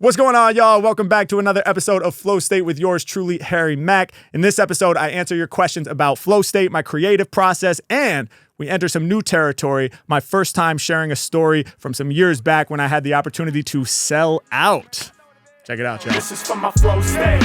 What's going on, y'all? Welcome back to another episode of Flow State with yours truly, Harry Mack. In this episode, I answer your questions about flow state, my creative process, and we enter some new territory, my first time sharing a story from some years back when I had the opportunity to sell out. Check it out, y'all. This is for my flow state.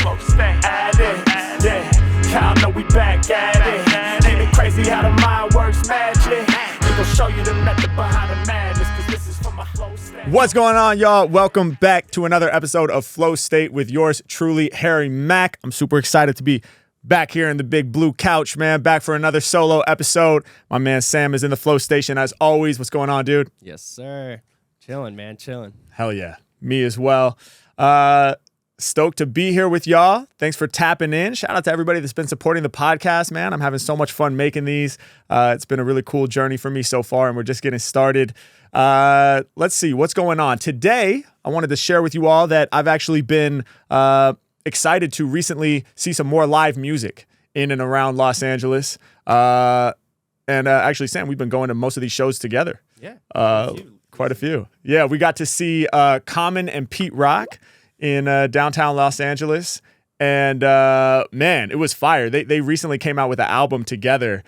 Add it, yeah. Y'all know we back at it. Ain't it crazy how the mind works magic? We gon' show you the method behind the madness, cause this is for my flow state. What's going on, y'all? Welcome back to another episode of Flow State with yours truly, Harry Mack. I'm super excited to be back here in the big blue couch, man. Back for another solo episode. My man Sam is in the Flow Station as always. What's going on, dude? Yes, sir. Chilling, man. Chilling. Hell yeah. Me as well. Stoked to be here with y'all. Thanks for tapping in. Shout out to everybody that's been supporting the podcast, man. I'm having so much fun making these. It's been a really cool journey for me so far, and we're just getting started. Let's see what's going on. Today, I wanted to share with you all that I've actually been excited to recently see some more live music in and around Los Angeles. Actually, Sam, we've been going to most of these shows together. Yeah. Quite a few. Yeah, we got to see Common and Pete Rock in downtown Los Angeles. And man, it was fire. They recently came out with an album together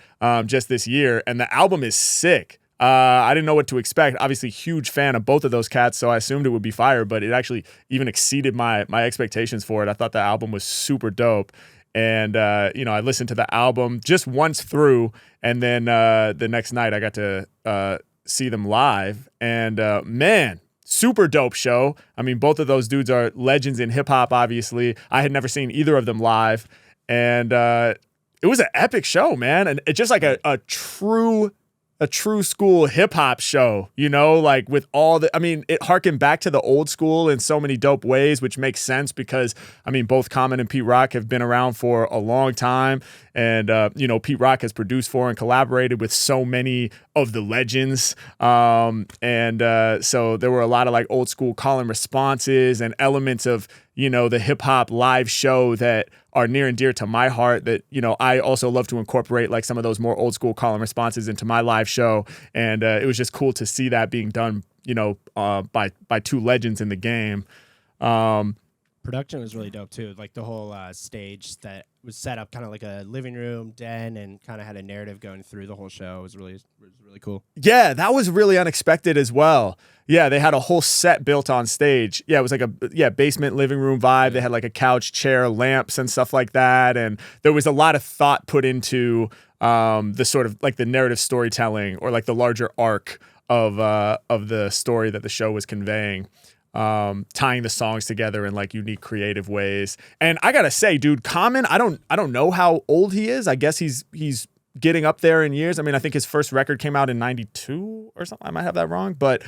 just this year, and the album is sick. I didn't know what to expect. Obviously, huge fan of both of those cats, so I assumed it would be fire, but it actually even exceeded my expectations for it. I thought the album was super dope. And, I listened to the album just once through, and then the next night I got to see them live. And, man, super dope show. I mean, both of those dudes are legends in hip-hop, obviously. I had never seen either of them live. And it was an epic show, man. And it's just like a true school hip hop show, like with all it harkened back to the old school in so many dope ways, which makes sense because, both Common and Pete Rock have been around for a long time. And, Pete Rock has produced for and collaborated with so many of the legends. So there were a lot of like old school call and responses and elements of, the hip hop live show that are near and dear to my heart that, I also love to incorporate like some of those more old school call and responses into my live show. And it was just cool to see that being done, by two legends in the game. Production was really dope too. Like the whole stage that was set up kind of like a living room den and kind of had a narrative going through the whole show. It was really cool. Yeah, that was really unexpected as well. Yeah, they had a whole set built on stage. Yeah, it was like a basement living room vibe. They had like a couch, chair, lamps and stuff like that. And there was a lot of thought put into the sort of like the narrative storytelling or like the larger arc of the story that the show was conveying. Tying the songs together in like unique creative ways. And I gotta say, dude, Common, I don't know how old he is. I guess he's getting up there in years. I think his first record came out in 92 or something. I might have that wrong, but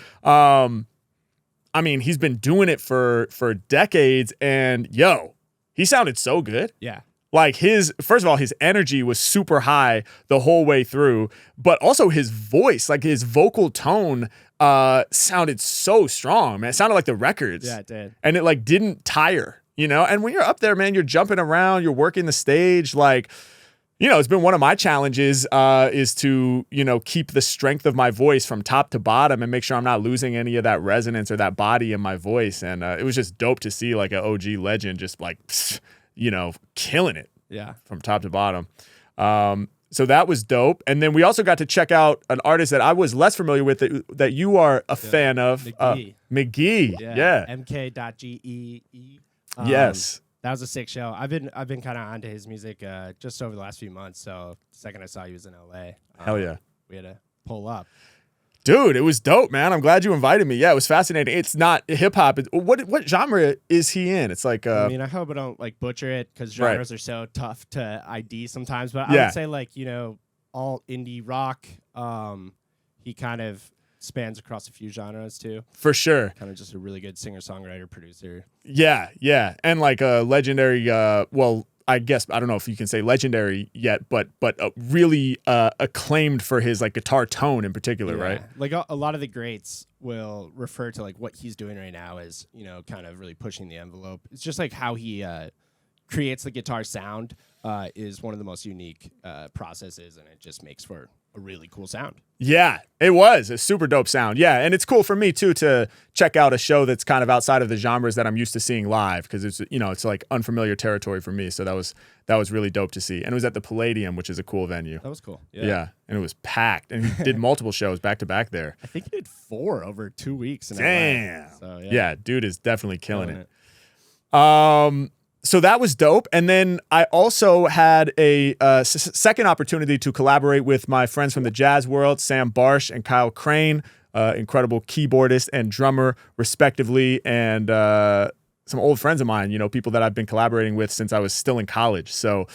he's been doing it for decades, and he sounded so good. Yeah. Like first of all, his energy was super high the whole way through, but also his voice, like his vocal tone sounded so strong, man. It sounded like the records. Yeah, it did. And it like didn't tire, and when you're up there, man, you're jumping around, you're working the stage. Like, it's been one of my challenges is to, keep the strength of my voice from top to bottom and make sure I'm not losing any of that resonance or that body in my voice. And it was just dope to see like an OG legend just like, killing it. Yeah. From top to bottom. So that was dope. And then we also got to check out an artist that I was less familiar with that you are a fan of. McGee. Yeah. MK.GEE. Yes. That was a sick show. I've been kind of onto his music just over the last few months. So the second I saw he was in LA. Hell yeah. We had to pull up. Dude, it was dope, man. I'm glad you invited me. Yeah, it was fascinating. It's not hip hop. What genre is he in? It's like I hope I don't like butcher it because genres are so tough to ID sometimes. But I would say like, all indie rock. He kind of spans across a few genres too. For sure. Kind of just a really good singer-songwriter, producer. Yeah. And like a legendary I guess, I don't know if you can say legendary yet, but really acclaimed for his like guitar tone in particular, right? Like a lot of the greats will refer to like what he's doing right now as, kind of really pushing the envelope. It's just like how he creates the guitar sound is one of the most unique processes, and it just makes for a really cool sound. Yeah, it was a super dope sound. Yeah, and it's cool for me too to check out a show that's kind of outside of the genres that I'm used to seeing live, because it's, you know, it's like unfamiliar territory for me. So that was really dope to see. And it was at the Palladium, which is a cool venue. That was cool. Yeah, and it was packed, and he did multiple shows back to back there. I think he did 4 over 2 weeks. Damn. So, yeah, dude is definitely killing it. So that was dope. And then I also had a second opportunity to collaborate with my friends from the jazz world, Sam Barsh and Kyle Crane, incredible keyboardist and drummer, respectively, and some old friends of mine, you know, people that I've been collaborating with since I was still in college. So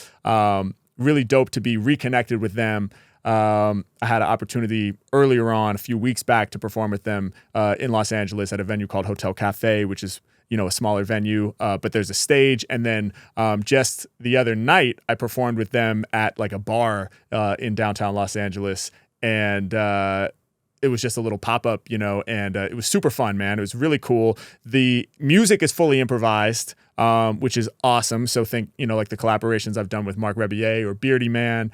really dope to be reconnected with them. I had an opportunity earlier on, a few weeks back, to perform with them in Los Angeles at a venue called Hotel Cafe, which is, you know, a smaller venue, but there's a stage. And then just the other night, I performed with them at like a bar in downtown Los Angeles. And it was just a little pop-up, you know, and it was super fun, man. It was really cool. The music is fully improvised, which is awesome. So think, you know, like the collaborations I've done with Mark Rebier or Beardy Man.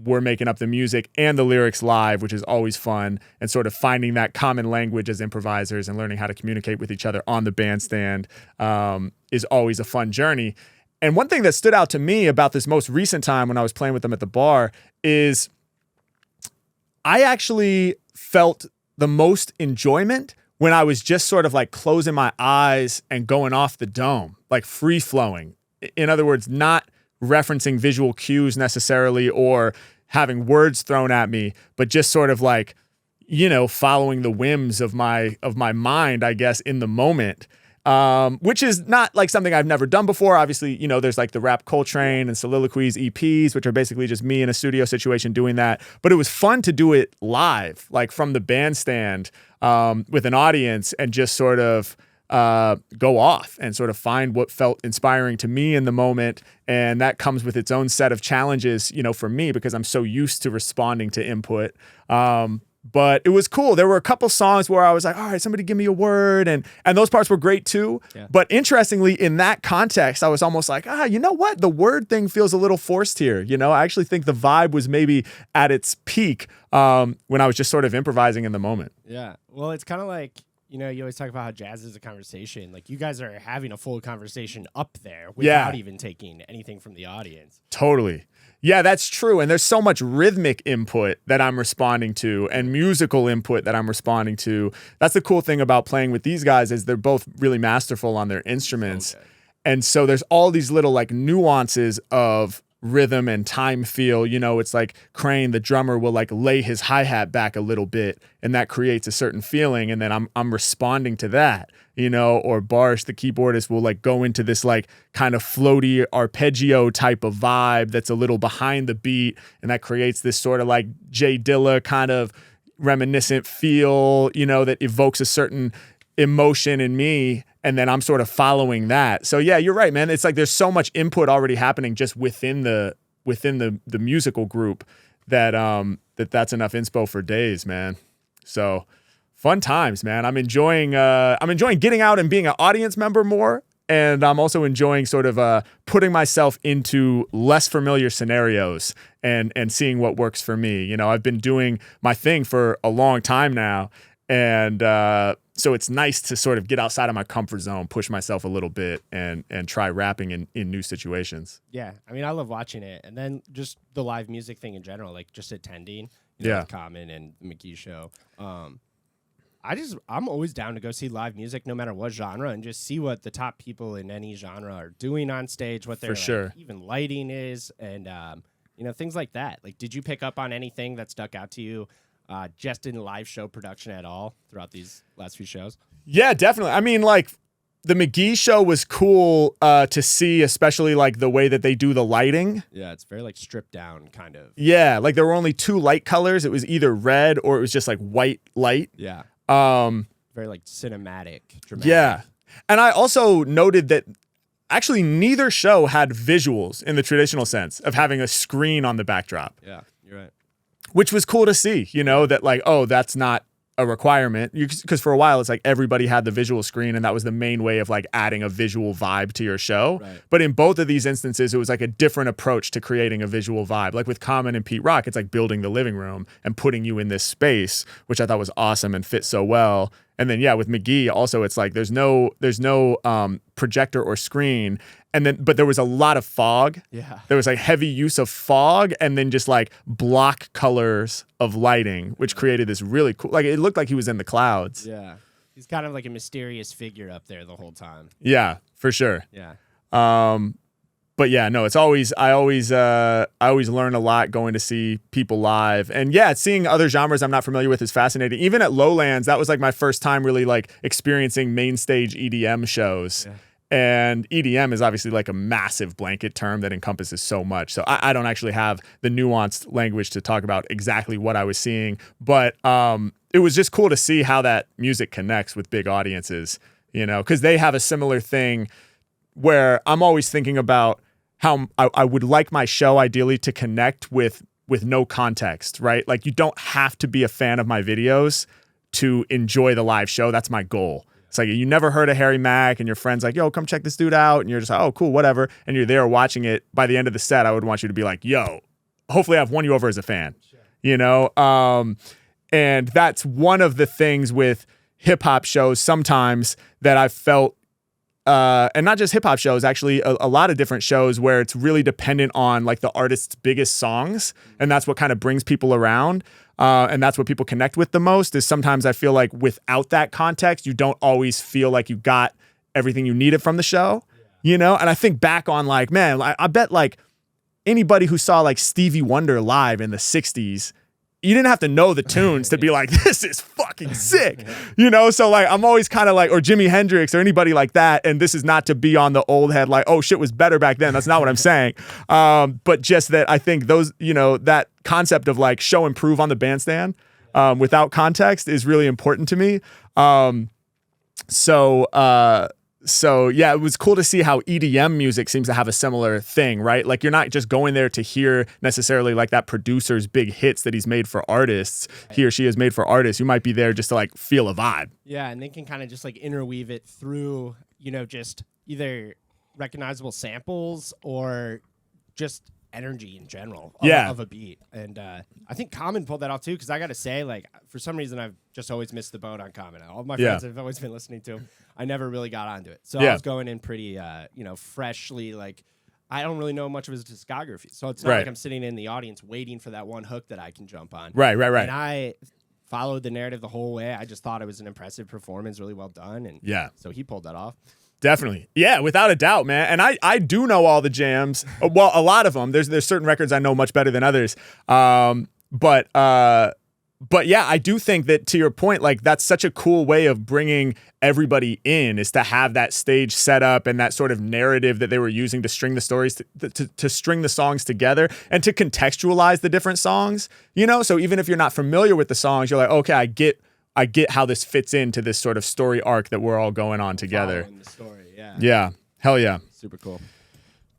We're making up the music and the lyrics live, which is always fun, and sort of finding that common language as improvisers and learning how to communicate with each other on the bandstand is always a fun journey. And one thing that stood out to me about this most recent time when I was playing with them at the bar is I actually felt the most enjoyment when I was just sort of like closing my eyes and going off the dome, like free flowing. In other words, not referencing visual cues necessarily or having words thrown at me, but just sort of like, you know, following the whims of my mind, I guess, in the moment, which is not like something I've never done before. Obviously, you know, there's like the Rap Coltrane and Soliloquies EPs, which are basically just me in a studio situation doing that. But it was fun to do it live, like from the bandstand with an audience, and just sort of go off and sort of find what felt inspiring to me in the moment. And that comes with its own set of challenges, you know, for me, because I'm so used to responding to input. But it was cool. There were a couple songs where I was like, all right, somebody give me a word. And those parts were great too. Yeah. But interestingly, in that context, I was almost like, you know what? The word thing feels a little forced here. You know, I actually think the vibe was maybe at its peak when I was just sort of improvising in the moment. Yeah. Well, it's kind of like, you know, you always talk about how jazz is a conversation. Like, you guys are having a full conversation up there without even taking anything from the audience. Totally. Yeah, that's true. And there's so much rhythmic input that I'm responding to and musical input that I'm responding to. That's the cool thing about playing with these guys, is they're both really masterful on their instruments. Okay. And so there's all these little like nuances of rhythm and time feel. You know, it's like Crane, the drummer, will like lay his hi-hat back a little bit, and that creates a certain feeling, and then I'm responding to that, you know. Or Barsh, the keyboardist, will like go into this like kind of floaty arpeggio type of vibe that's a little behind the beat, and that creates this sort of like Jay Dilla kind of reminiscent feel, you know, that evokes a certain emotion in me, and then I'm sort of following that. So yeah, you're right, man. It's like there's so much input already happening just within the musical group that that's enough inspo for days, man. So fun times, man. I'm enjoying getting out and being an audience member more, and I'm also enjoying sort of putting myself into less familiar scenarios and seeing what works for me. You know, I've been doing my thing for a long time now, and so it's nice to sort of get outside of my comfort zone, push myself a little bit, and try rapping in new situations. Yeah, I mean, I love watching it, and then just the live music thing in general, like just attending, you know, with Common and the McGee show. I'm always down to go see live music, no matter what genre, and just see what the top people in any genre are doing on stage, what their even lighting is, and you know, things like that. Like, did you pick up on anything that stuck out to you? Just in live show production at all throughout these last few shows? Yeah, definitely. I mean, like, the McGee show was cool to see, especially like the way that they do the lighting. Yeah, it's very like stripped down kind of. Yeah, like there were only 2 light colors. It was either red or it was just like white light. Yeah. Very like cinematic, dramatic. Yeah. And I also noted that actually neither show had visuals in the traditional sense of having a screen on the backdrop. Yeah, you're right. Which was cool to see, you know, that like, oh, that's not a requirement, because for a while it's like everybody had the visual screen and that was the main way of like adding a visual vibe to your show. Right. But in both of these instances, it was like a different approach to creating a visual vibe. Like with Common and Pete Rock, it's like building the living room and putting you in this space, which I thought was awesome and fit so well. And then with McGee also, it's like there's no projector or screen, but there was a lot of fog. Yeah, there was like heavy use of fog, and then just like block colors of lighting, which created this really cool. Like it looked like he was in the clouds. Yeah, he's kind of like a mysterious figure up there the whole time. Yeah, for sure. Yeah. But yeah, no, it's always I always learn a lot going to see people live. And yeah, seeing other genres I'm not familiar with is fascinating. Even at Lowlands, that was like my first time really like experiencing main stage EDM shows. Yeah. And EDM is obviously like a massive blanket term that encompasses so much. So I don't actually have the nuanced language to talk about exactly what I was seeing. But it was just cool to see how that music connects with big audiences, you know, because they have a similar thing where I'm always thinking about how I would like my show ideally to connect with no context, right? Like you don't have to be a fan of my videos to enjoy the live show. That's my goal. It's like you never heard of Harry Mack and your friend's like, yo, come check this dude out. And you're just like, oh, cool, whatever. And you're there watching it. By the end of the set, I would want you to be like, yo, hopefully I've won you over as a fan, you know? And that's one of the things with hip hop shows sometimes that I've felt, and not just hip hop shows, actually a lot of different shows where it's really dependent on like the artist's biggest songs. And that's what kind of brings people around. And that's what people connect with the most is sometimes I feel like without that context, you don't always feel like you got everything you needed from the show, you know? And I think back on like, man, I bet like anybody who saw like Stevie Wonder live in the 60s, you didn't have to know the tunes to be like, this is fucking sick, you know? So like, I'm always kind of like, or Jimi Hendrix or anybody like that. And this is not to be on the old head, like, oh shit was better back then. That's not what I'm saying. But just that I think those, you know, that concept of like show and prove on the bandstand without context is really important to me. So yeah, it was cool to see how EDM music seems to have a similar thing, right? Like you're not just going there to hear necessarily like that producer's big hits that he's made for artists, he or she has made for artists. You might be there just to like feel a vibe. Yeah, and they can kind of just like interweave it through, you know, just either recognizable samples or just energy in general of a beat. And I think Common pulled that off too, because I gotta say, like, for some reason I've just always missed the boat on Common. All my friends have always been listening to him. I never really got onto it. So I was going in pretty you know, freshly, like I don't really know much of his discography. So it's not like I'm sitting in the audience waiting for that one hook that I can jump on. Right. And I followed the narrative the whole way. I just thought it was an impressive performance, really well done. And so he pulled that off. Definitely. Yeah, without a doubt, man. And I do know all the jams. Well, a lot of them. There's certain records I know much better than others. But yeah, I do think that to your point, like that's such a cool way of bringing everybody in is to have that stage set up and that sort of narrative that they were using to string the stories, to string the songs together and to contextualize the different songs, you know? So even if you're not familiar with the songs, you're like, okay, I get how this fits into this sort of story arc that we're all going on together. The story, yeah. Hell yeah. Super cool.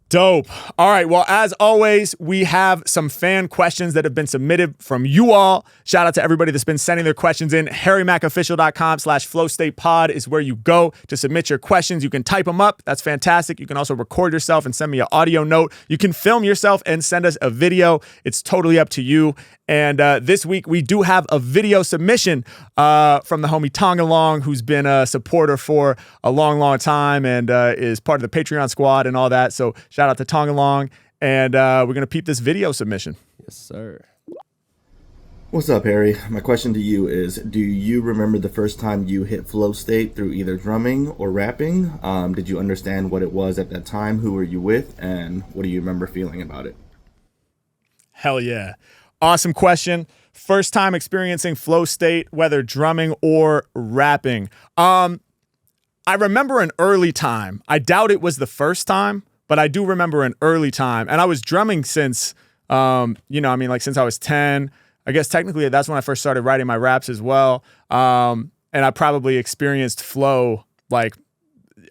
Dope. All right. Well, as always, we have some fan questions that have been submitted from you all. Shout out to everybody that's been sending their questions in. HarryMackOfficial.com/flowstatepod is where you go to submit your questions. You can type them up. That's fantastic. You can also record yourself and send me an audio note. You can film yourself and send us a video. It's totally up to you. And this week, we do have a video submission from the homie Tongalong, who's been a supporter for a long, long time and is part of the Patreon squad and all that. So shout out to Tongalong. And we're going to peep this video submission. Yes, sir. What's up, Harry? My question to you is, do you remember the first time you hit flow state through either drumming or rapping? Did you understand what it was at that time? Who were you with? And what do you remember feeling about it? Hell yeah. Awesome question. First time experiencing flow state, whether drumming or rapping. I remember an early time. I doubt it was the first time, but I do remember an early time. And I was drumming since, since I was 10. I guess technically that's when I first started writing my raps as well. And I probably experienced flow like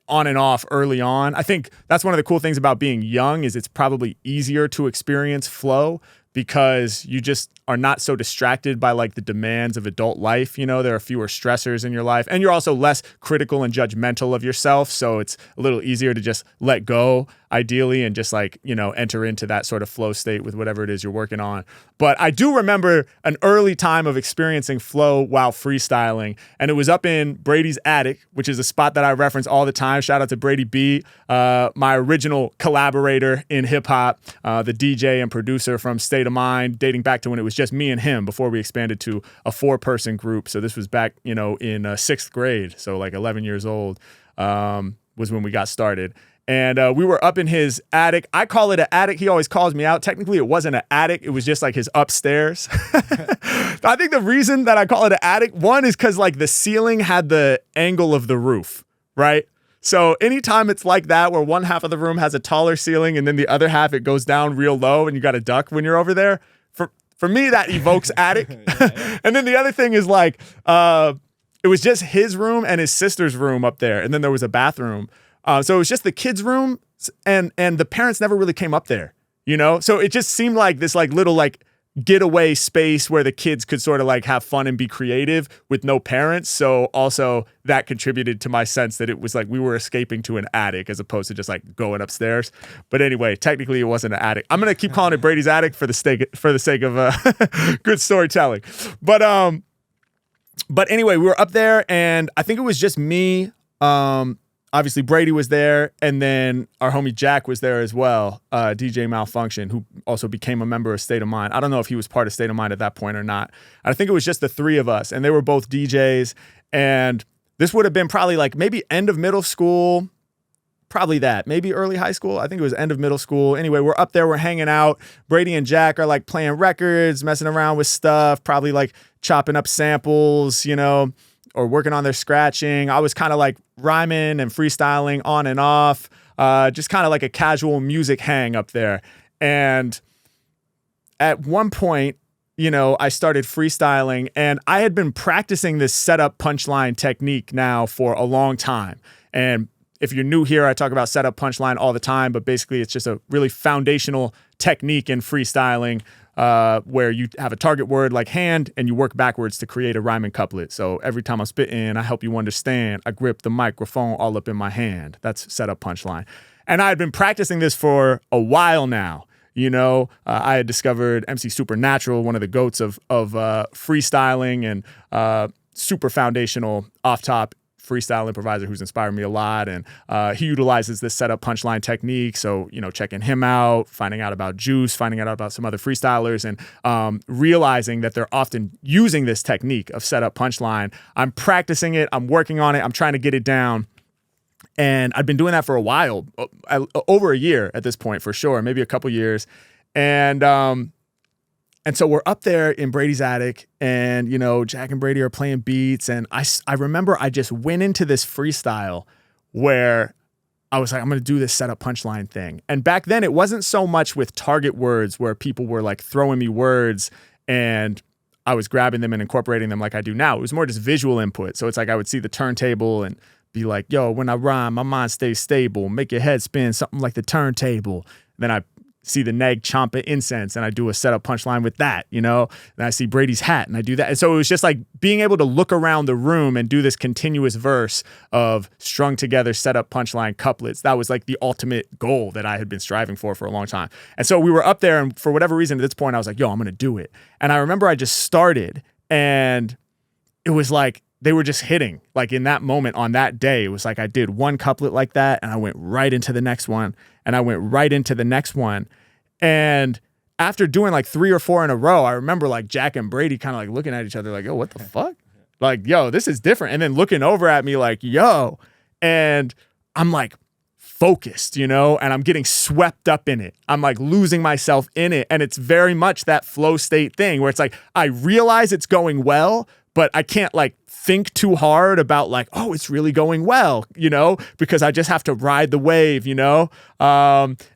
on and off early on. I think that's one of the cool things about being young is it's probably easier to experience flow because you just are not so distracted by like the demands of adult life. You know, there are fewer stressors in your life, and you're also less critical and judgmental of yourself. So it's a little easier to just let go, ideally, and just like, you know, enter into that sort of flow state with whatever it is you're working on. But I do remember an early time of experiencing flow while freestyling, and it was up in Brady's attic, which is a spot that I reference all the time. Shout out to Brady B, my original collaborator in hip hop, the DJ and producer from State of Mind, dating back to when it was just me and him before we expanded to a 4-person group. So this was back, you know, in 6th grade. So like 11 years old was when we got started. And we were up in his attic. I call it an attic. He always calls me out. Technically, it wasn't an attic. It was just like his upstairs. I think the reason that I call it an attic, one, is because like the ceiling had the angle of the roof, right? So anytime it's like that, where one half of the room has a taller ceiling and then the other half, it goes down real low and you got to duck when you're over there, for me, that evokes attic. And then the other thing is like, it was just his room and his sister's room up there. And then there was a bathroom. So it was just the kids' room, and the parents never really came up there, you know? So it just seemed like this like little like getaway space where the kids could sort of like have fun and be creative with no parents. So also that contributed to my sense that it was like we were escaping to an attic as opposed to just like going upstairs. But anyway, technically it wasn't an attic. I'm going to keep calling it Brady's attic for the sake of good storytelling. But anyway, we were up there, and I think it was just me. Obviously, Brady was there, and then our homie Jack was there as well, DJ Malfunction, who also became a member of State of Mind. I don't know if he was part of State of Mind at that point or not. I think it was just the three of us, and they were both DJs, and this would have been probably like maybe end of middle school, probably that, maybe early high school. I think it was end of middle school. Anyway, we're up there, we're hanging out. Brady and Jack are like playing records, messing around with stuff, probably like chopping up samples, you know, or working on their scratching. I was kind of like rhyming and freestyling on and off, just kind of like a casual music hang up there. And at one point, you know, I started freestyling, and I had been practicing this setup punchline technique now for a long time. And if you're new here, I talk about setup punchline all the time, but basically it's just a really foundational technique in freestyling, where you have a target word like hand and you work backwards to create a rhyming couplet. So every time I'm spitting, I help you understand. I grip the microphone all up in my hand. That's setup punchline. And I had been practicing this for a while now. You know, I had discovered MC Supernatural, one of the goats of freestyling, and super foundational off-top freestyle improviser who's inspired me a lot. And he utilizes this setup punchline technique. So, you know, checking him out, finding out about Juice, finding out about some other freestylers, and realizing that they're often using this technique of setup punchline. I'm practicing it. I'm working on it. I'm trying to get it down. And I've been doing that for a while, over a year at this point, for sure, maybe a couple years. And so we're up there in Brady's attic, and, you know, Jack and Brady are playing beats. And I remember I just went into this freestyle where I was like, I'm going to do this setup punchline thing. And back then it wasn't so much with target words where people were like throwing me words and I was grabbing them and incorporating them like I do now. It was more just visual input. So it's like I would see the turntable and be like, yo, when I rhyme, my mind stays stable. Make your head spin, something like the turntable. Then I see the neg chomp incense and I do a setup punchline with that, you know, and I see Brady's hat and I do that. And so it was just like being able to look around the room and do this continuous verse of strung together setup punchline couplets. That was like the ultimate goal that I had been striving for a long time. And so we were up there, and for whatever reason at this point I was like, yo, I'm going to do it. And I remember I just started, and it was like they were just hitting. Like in that moment on that day, it was like I did one couplet like that and I went right into the next one, and I went right into the next one. And after doing like 3 or 4 in a row, I remember like Jack and Brady kind of like looking at each other like, yo, what the fuck? Like, yo, this is different. And then looking over at me like, yo, and I'm like focused, you know, and I'm getting swept up in it. I'm like losing myself in it. And it's very much that flow state thing where it's like, I realize it's going well, but I can't like think too hard about like, oh, it's really going well, you know, because I just have to ride the wave, you know?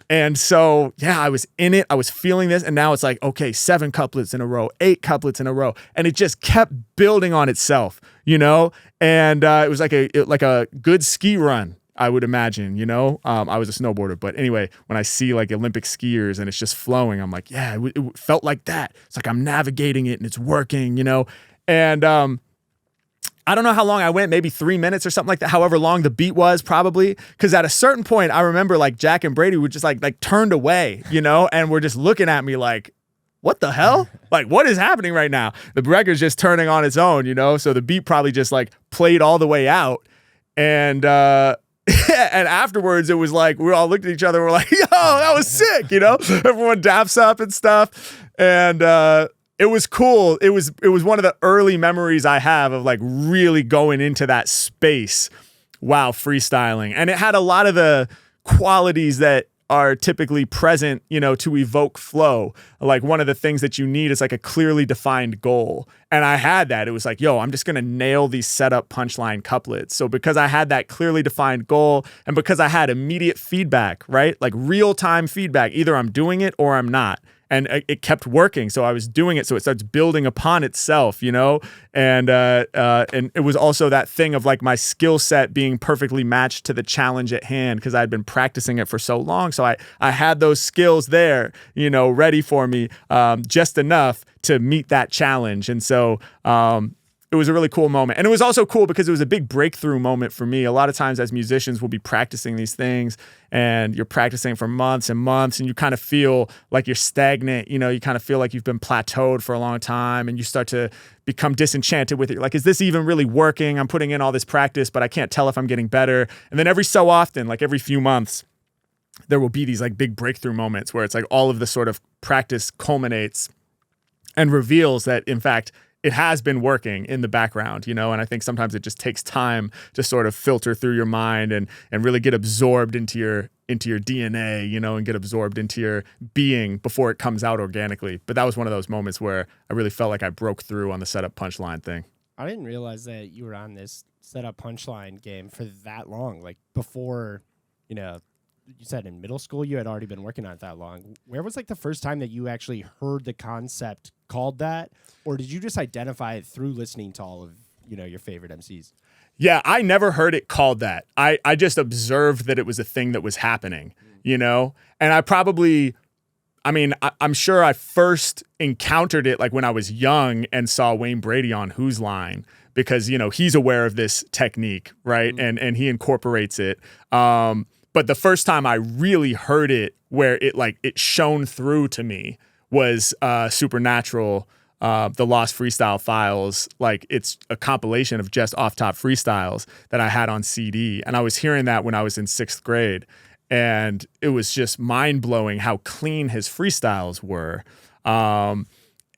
And so, yeah, I was in it. I was feeling this. And now it's like, okay, 7 couplets in a row, 8 couplets in a row. And it just kept building on itself, you know? And it was like a good ski run, I would imagine, I was a snowboarder, but anyway, when I see like Olympic skiers and it's just flowing, I'm like, yeah, it felt like that. It's like I'm navigating it and it's working, and I don't know how long I went, maybe 3 minutes or something like that, however long the beat was probably. Because at a certain point, I remember like Jack and Brady were just like turned away, and were just looking at me like, what the hell? Like, what is happening right now? The record's just turning on its own, so the beat probably just like played all the way out. And and afterwards, it was like, we all looked at each other and we're like, yo, that was sick, Everyone daps up and stuff. And it was cool. It was one of the early memories I have of like really going into that space while freestyling. And it had a lot of the qualities that are typically present, to evoke flow. Like one of the things that you need is like a clearly defined goal. And I had that. It was like, yo, I'm just going to nail these setup punchline couplets. So because I had that clearly defined goal and because I had immediate feedback, right? Like real time feedback, either I'm doing it or I'm not. And it kept working. So I was doing it. So it starts building upon itself, and it was also that thing of like my skill set being perfectly matched to the challenge at hand because I'd been practicing it for so long. So I had those skills there, ready for me, just enough to meet that challenge. And so it was a really cool moment. And it was also cool because it was a big breakthrough moment for me. A lot of times as musicians, we'll be practicing these things and you're practicing for months and months and you kind of feel like you're stagnant. You kind of feel like you've been plateaued for a long time and you start to become disenchanted with it. You're like, is this even really working? I'm putting in all this practice, but I can't tell if I'm getting better. And then every so often, like every few months, there will be these like big breakthrough moments where it's like all of the sort of practice culminates and reveals that, in fact, it has been working in the background, and I think sometimes it just takes time to sort of filter through your mind and really get absorbed into your DNA, and get absorbed into your being before it comes out organically. But that was one of those moments where I really felt like I broke through on the setup punchline thing. I didn't realize that you were on this setup punchline game for that long, like before, you said in middle school you had already been working on it that long. Where was like the first time that you actually heard the concept called that? Or did you just identify it through listening to all of, your favorite MCs? Yeah, I never heard it called that. I just observed that it was a thing that was happening, And I'm sure I first encountered it like when I was young and saw Wayne Brady on Who's Line because, he's aware of this technique, right? Mm-hmm. And he incorporates it. But the first time I really heard it where it shone through to me was Supernatural, the Lost Freestyle Files. Like it's a compilation of just off top freestyles that I had on CD. And I was hearing that when I was in 6th grade. And it was just mind blowing how clean his freestyles were.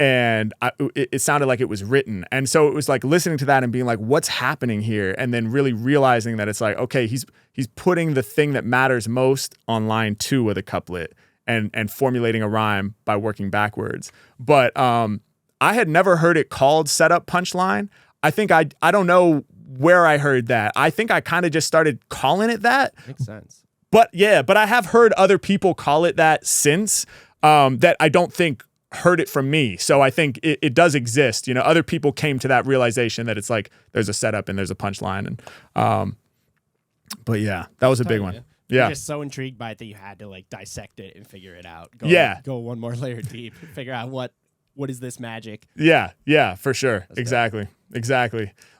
And it sounded like it was written. And so it was like listening to that and being like, what's happening here? And then really realizing that it's like, okay, he's putting the thing that matters most on line 2 of the couplet and formulating a rhyme by working backwards. But I had never heard it called setup punchline. I think I don't know where I heard that. I think I kind of just started calling it that. Makes sense. But I have heard other people call it that since that I don't think heard it from me. So I think it does exist. Other people came to that realization that it's like there's a setup and there's a punchline. And but yeah, that was a big one. Yeah. You're just so intrigued by it that you had to like dissect it and figure it out. Go one more layer deep and figure out what is this magic. Yeah, for sure. Exactly.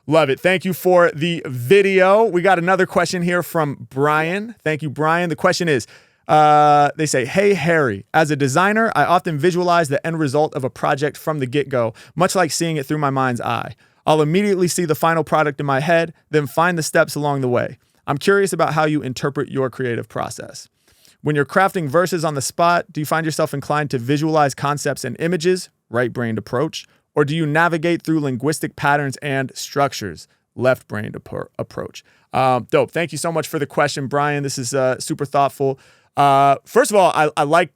Love it. Thank you for the video. We got another question here from Brian. Thank you, Brian. The question is, they say, hey, Harry, as a designer, I often visualize the end result of a project from the get-go, much like seeing it through my mind's eye. I'll immediately see the final product in my head, then find the steps along the way. I'm curious about how you interpret your creative process. When you're crafting verses on the spot, do you find yourself inclined to visualize concepts and images, right-brained approach, or do you navigate through linguistic patterns and structures, left-brained approach? Dope. Thank you so much for the question, Brian. This is super thoughtful. First of all, I like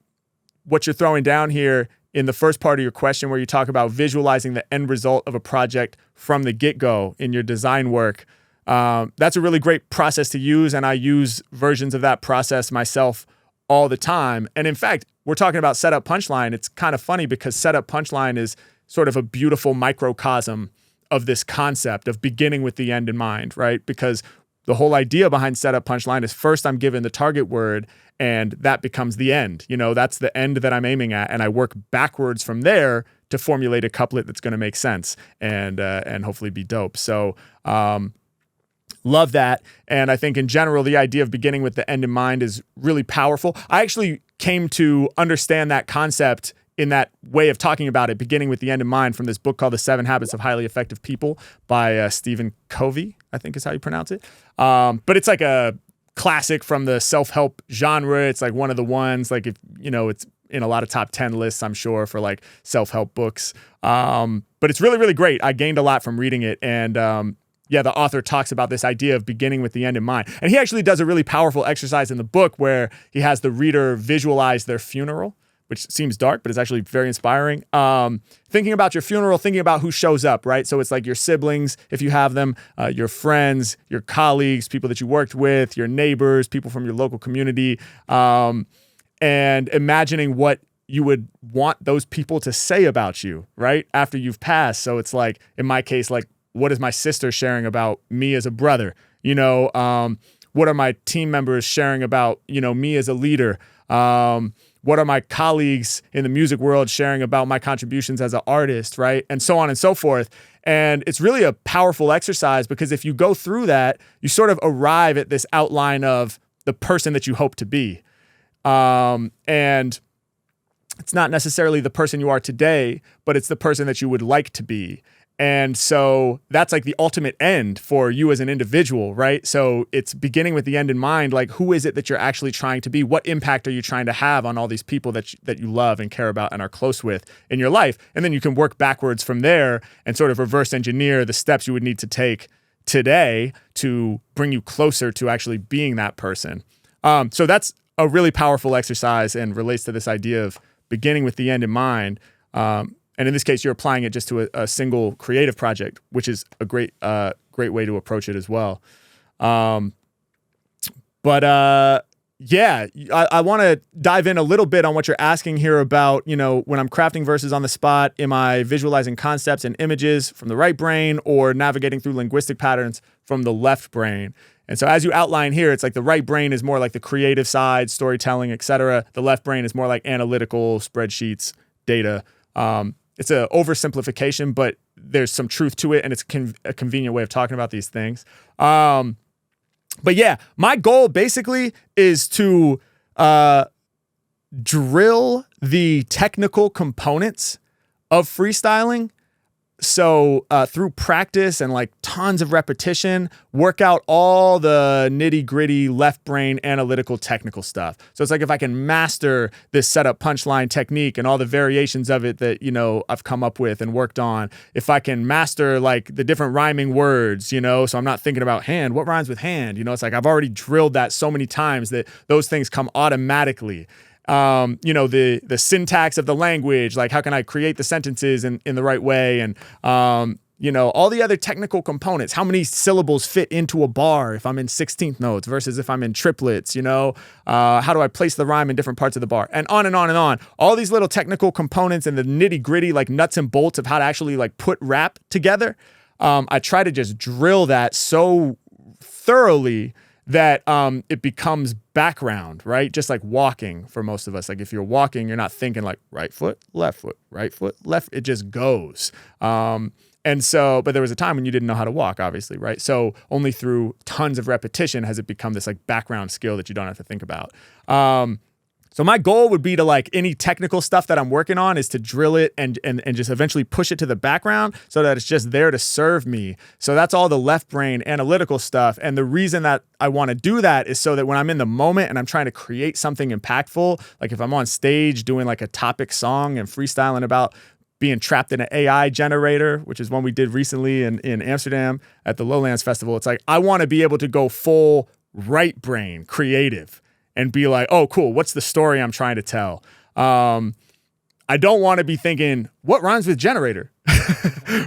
what you're throwing down here in the first part of your question where you talk about visualizing the end result of a project from the get-go in your design work. That's a really great process to use, and I use versions of that process myself all the time. And in fact, we're talking about setup punchline. It's kind of funny because setup punchline is sort of a beautiful microcosm of this concept of beginning with the end in mind, right? Because the whole idea behind setup punchline is first I'm given the target word and that becomes the end. That's the end that I'm aiming at. And I work backwards from there to formulate a couplet that's going to make sense and hopefully be dope. So, love that. And I think in general, the idea of beginning with the end in mind is really powerful. I actually came to understand that concept in that way of talking about it, beginning with the end in mind, from this book called The 7 Habits of Highly Effective People by Stephen Covey, I think is how you pronounce it. But it's like a classic from the self-help genre. It's like one of the ones, like, if it's in a lot of top 10 lists, I'm sure, for like self-help books. But it's really, really great. I gained a lot from reading it. And the author talks about this idea of beginning with the end in mind. And he actually does a really powerful exercise in the book where he has the reader visualize their funeral, which seems dark, but it's actually very inspiring. Thinking about your funeral, thinking about who shows up, right? So it's like your siblings, if you have them, your friends, your colleagues, people that you worked with, your neighbors, people from your local community, and imagining what you would want those people to say about you, right? After you've passed. So it's like, in my case, like, what is my sister sharing about me as a brother? What are my team members sharing about, me as a leader? What are my colleagues in the music world sharing about my contributions as an artist, right? And so on and so forth. And it's really a powerful exercise because if you go through that, you sort of arrive at this outline of the person that you hope to be. And it's not necessarily the person you are today, but it's the person that you would like to be. And so that's like the ultimate end for you as an individual, right? So it's beginning with the end in mind. Like, who is it that you're actually trying to be? What impact are you trying to have on all these people that you love and care about and are close with in your life? And then you can work backwards from there and sort of reverse engineer the steps you would need to take today to bring you closer to actually being that person. So that's a really powerful exercise and relates to this idea of beginning with the end in mind. And in this case, you're applying it just to a single creative project, which is a great way to approach it as well. I want to dive in a little bit on what you're asking here about, when I'm crafting verses on the spot, am I visualizing concepts and images from the right brain or navigating through linguistic patterns from the left brain? And so as you outline here, it's like the right brain is more like the creative side, storytelling, etc. The left brain is more like analytical, spreadsheets, data. It's an oversimplification, but there's some truth to it, and it's a convenient way of talking about these things. But yeah, my goal basically is to drill the technical components of freestyling. So through practice and like tons of repetition, work out all the nitty gritty left brain analytical technical stuff. So it's like if I can master this setup punchline technique and all the variations of it that, I've come up with and worked on, if I can master like the different rhyming words, so I'm not thinking about hand, what rhymes with hand? It's like I've already drilled that so many times that those things come automatically. The syntax of the language, like how can I create the sentences in the right way? And, all the other technical components, how many syllables fit into a bar if I'm in 16th notes versus if I'm in triplets, how do I place the rhyme in different parts of the bar, and on and on and on. All these little technical components and the nitty gritty, like nuts and bolts of how to actually like put rap together. I try to just drill that so thoroughly that it becomes background, right? Just like walking for most of us. Like if you're walking, you're not thinking like right foot, left, left. It just goes. And so, but there was a time when you didn't know how to walk, obviously, right? So only through tons of repetition has it become this like background skill that you don't have to think about. So my goal would be to like any technical stuff that I'm working on is to drill it and just eventually push it to the background so that it's just there to serve me. So that's all the left brain analytical stuff. And the reason that I want to do that is so that when I'm in the moment and I'm trying to create something impactful, like if I'm on stage doing like a topic song and freestyling about being trapped in an AI generator, which is one we did recently in Amsterdam at the Lowlands Festival, it's like I want to be able to go full right brain creative and be like, oh, cool, what's the story I'm trying to tell? I don't want to be thinking, what rhymes with generator?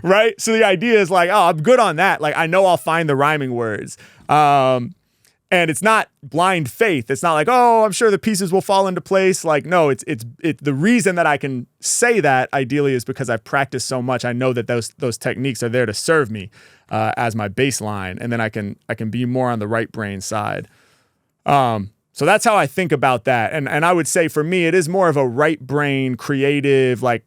Right? So the idea is like, oh, I'm good on that. Like, I know I'll find the rhyming words. And And it's not blind faith. It's not like, oh, I'm sure the pieces will fall into place. Like, no, it's the reason that I can say that ideally is because I've practiced so much. I know that those techniques are there to serve me as my baseline, and then I can be more on the right brain side. So that's how I think about that. And I would say for me, it is more of a right brain, creative, like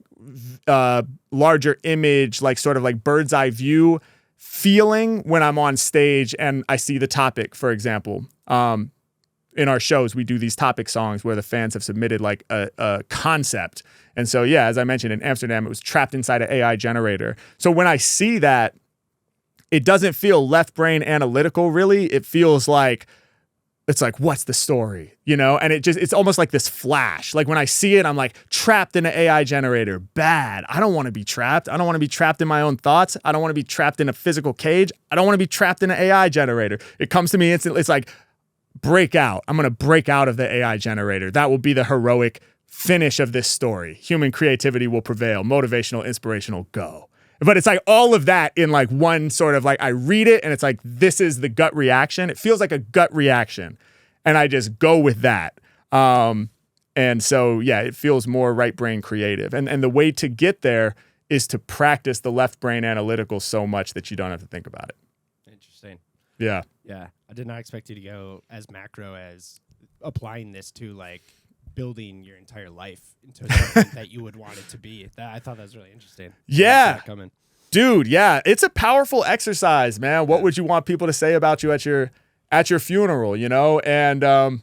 larger image, like sort of like bird's eye view feeling when I'm on stage and I see the topic, for example. In our shows, we do these topic songs where the fans have submitted like a concept. And so, yeah, as I mentioned, in Amsterdam, it was trapped inside an AI generator. So when I see that, it doesn't feel left brain analytical, really. It feels like, it's like, what's the story? You know? And it's almost like this flash. Like when I see it, I'm like, trapped in an AI generator. Bad. I don't want to be trapped. I don't want to be trapped in my own thoughts. I don't want to be trapped in a physical cage. I don't want to be trapped in an AI generator. It comes to me instantly. It's like, break out. I'm going to break out of the AI generator. That will be the heroic finish of this story. Human creativity will prevail. Motivational, inspirational, go. But it's like all of that in like one sort of like, I read it and it's like, this is the gut reaction. It feels like a gut reaction. And I just go with that. And so, yeah, it feels more right brain creative. And the way to get there is to practice the left brain analytical so much that you don't have to think about it. Interesting. Yeah. Yeah. I did not expect you to go as macro as applying this to like building your entire life into something that you would want it to be. I thought that was really interesting. Yeah. Dude, yeah. It's a powerful exercise, man. What would you want people to say about you at your funeral, you know? And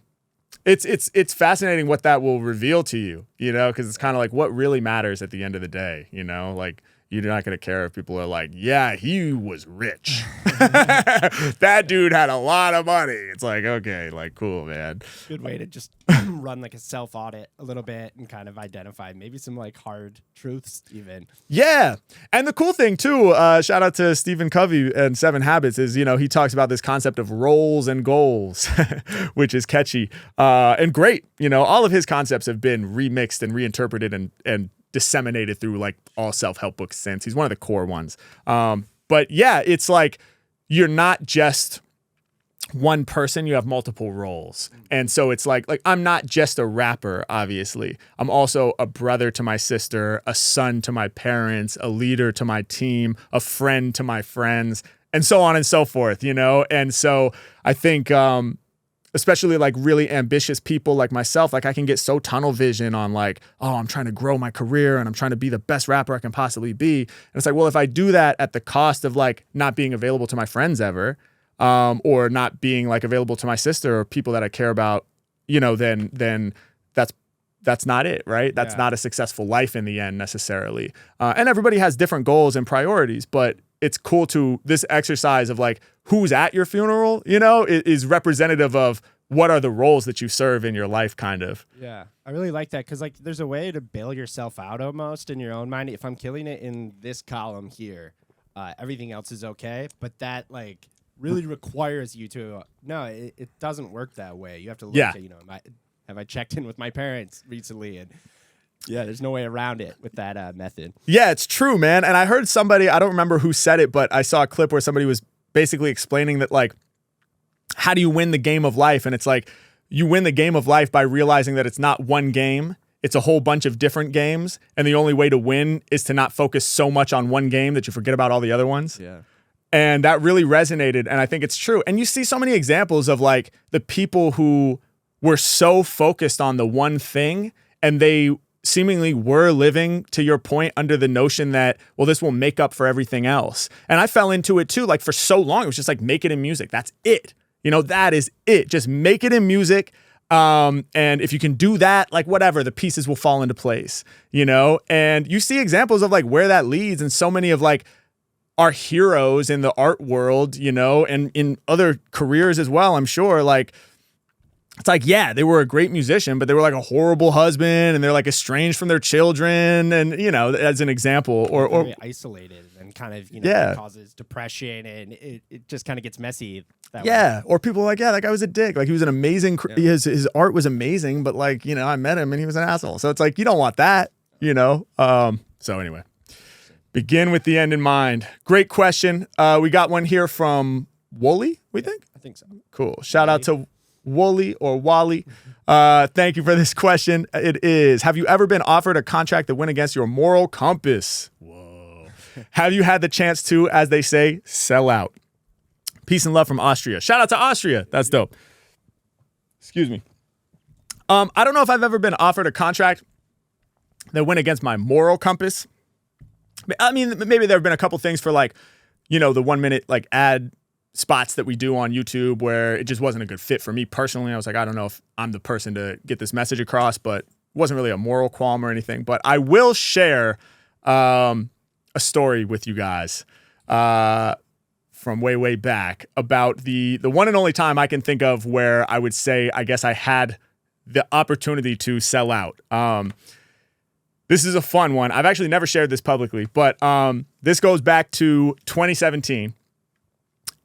it's fascinating what that will reveal to you, you know, because it's kind of like what really matters at the end of the day, you know? Like, you're not going to care if people are like, yeah, he was rich. That dude had a lot of money. It's like, okay, like, cool, man. Good way to just run like a self-audit a little bit and kind of identify maybe some like hard truths even. Yeah. And the cool thing too, shout out to Stephen Covey and 7 Habits is, you know, he talks about this concept of roles and goals, which is catchy and great. You know, all of his concepts have been remixed and reinterpreted and disseminated through like all self-help books since. He's one of the core ones. But yeah, it's like you're not just one person, you have multiple roles. And so it's like I'm not just a rapper, obviously. I'm also a brother to my sister, a son to my parents, a leader to my team, a friend to my friends, and so on and so forth, you know? And so I think especially like really ambitious people like myself, like I can get so tunnel vision on like, oh, I'm trying to grow my career and I'm trying to be the best rapper I can possibly be. And it's like, well, if I do that at the cost of like not being available to my friends ever, or not being like available to my sister or people that I care about, you know, then that's not it, right? That's not a successful life in the end necessarily. And everybody has different goals and priorities, but it's cool to this exercise of like who's at your funeral, you know, is representative of what are the roles that you serve in your life, kind of. Yeah, I really like that because like there's a way to bail yourself out almost in your own mind. If I'm killing it in this column here, everything else is okay. But that like really requires you to it doesn't work that way. You have to look at, you know, have I checked in with my parents recently? And yeah, there's no way around it with that method. Yeah, it's true, man. And I heard somebody, I don't remember who said it, but I saw a clip where somebody was basically explaining that like, how do you win the game of life? And it's like, you win the game of life by realizing that it's not one game. It's a whole bunch of different games. And the only way to win is to not focus so much on one game that you forget about all the other ones. Yeah. And that really resonated. And I think it's true. And you see so many examples of like the people who were so focused on the one thing and they seemingly were living, to your point, under the notion that, well, this will make up for everything else. And I fell into it too. Like for so long, it was just like, make it in music. That's it. You know, that is it. Just make it in music. And if you can do that, like whatever, the pieces will fall into place, you know? And you see examples of like where that leads and so many of like our heroes in the art world, you know, and in other careers as well, I'm sure, like, it's like, yeah, they were a great musician, but they were like a horrible husband and they're like estranged from their children. And, you know, as an example, or very isolated and kind of, you know, causes depression and it just kind of gets messy. Way. Or people are like, yeah, that guy was a dick. Like he was an amazing, his art was amazing, but like, you know, I met him and he was an asshole. So it's like, you don't want that, you know? So anyway, begin with the end in mind. Great question. We got one here from Wooly, we think? think so. Cool. Shout out to Wooly or Wally. Thank you for this question. It is, have you ever been offered a contract that went against your moral compass? Whoa. Have you had the chance to, as they say, sell out? Peace and love from Austria. Shout out to Austria. That's dope. Excuse me. I don't know if I've ever been offered a contract that went against my moral compass. I mean, maybe there have been a couple things for like, you know, the 1 minute like ad spots that we do on YouTube where it just wasn't a good fit for me personally. I was like, I don't know if I'm the person to get this message across, but it wasn't really a moral qualm or anything. But I will share a story with you guys from way back about the one and only time I can think of where I would say, I guess I had the opportunity to sell out. This is a fun one. I've actually never shared this publicly, but this goes back to 2017.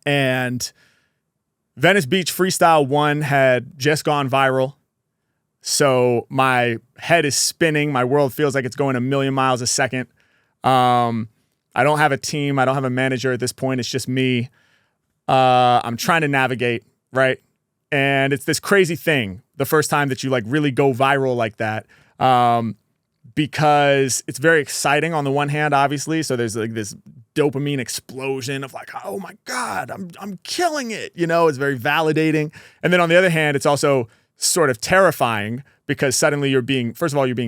And Venice Beach Freestyle 1 had just gone viral. So my head is spinning. My world feels like it's going a million miles a second. I don't have a team. I don't have a manager at this point. It's just me. I'm trying to navigate, right? And it's this crazy thing, the first time that you like really go viral like that. Because it's very exciting on the one hand, obviously. So there's like this dopamine explosion of like, oh my God, I'm killing it. You know, it's very validating. And then on the other hand, it's also sort of terrifying because suddenly you're being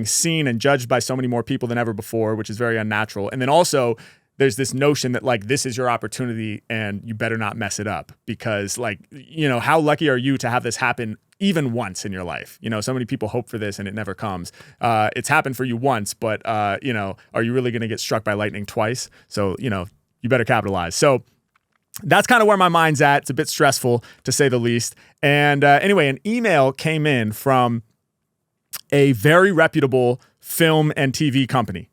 seen and judged by so many more people than ever before, which is very unnatural. And then also there's this notion that like, this is your opportunity and you better not mess it up because like, you know, how lucky are you to have this happen even once in your life? You know, so many people hope for this and it never comes. It's happened for you once, but, you know, are you really going to get struck by lightning twice? So, you know, you better capitalize. So that's kind of where my mind's at. It's a bit stressful to say the least. And anyway, an email came in from a very reputable film and TV company.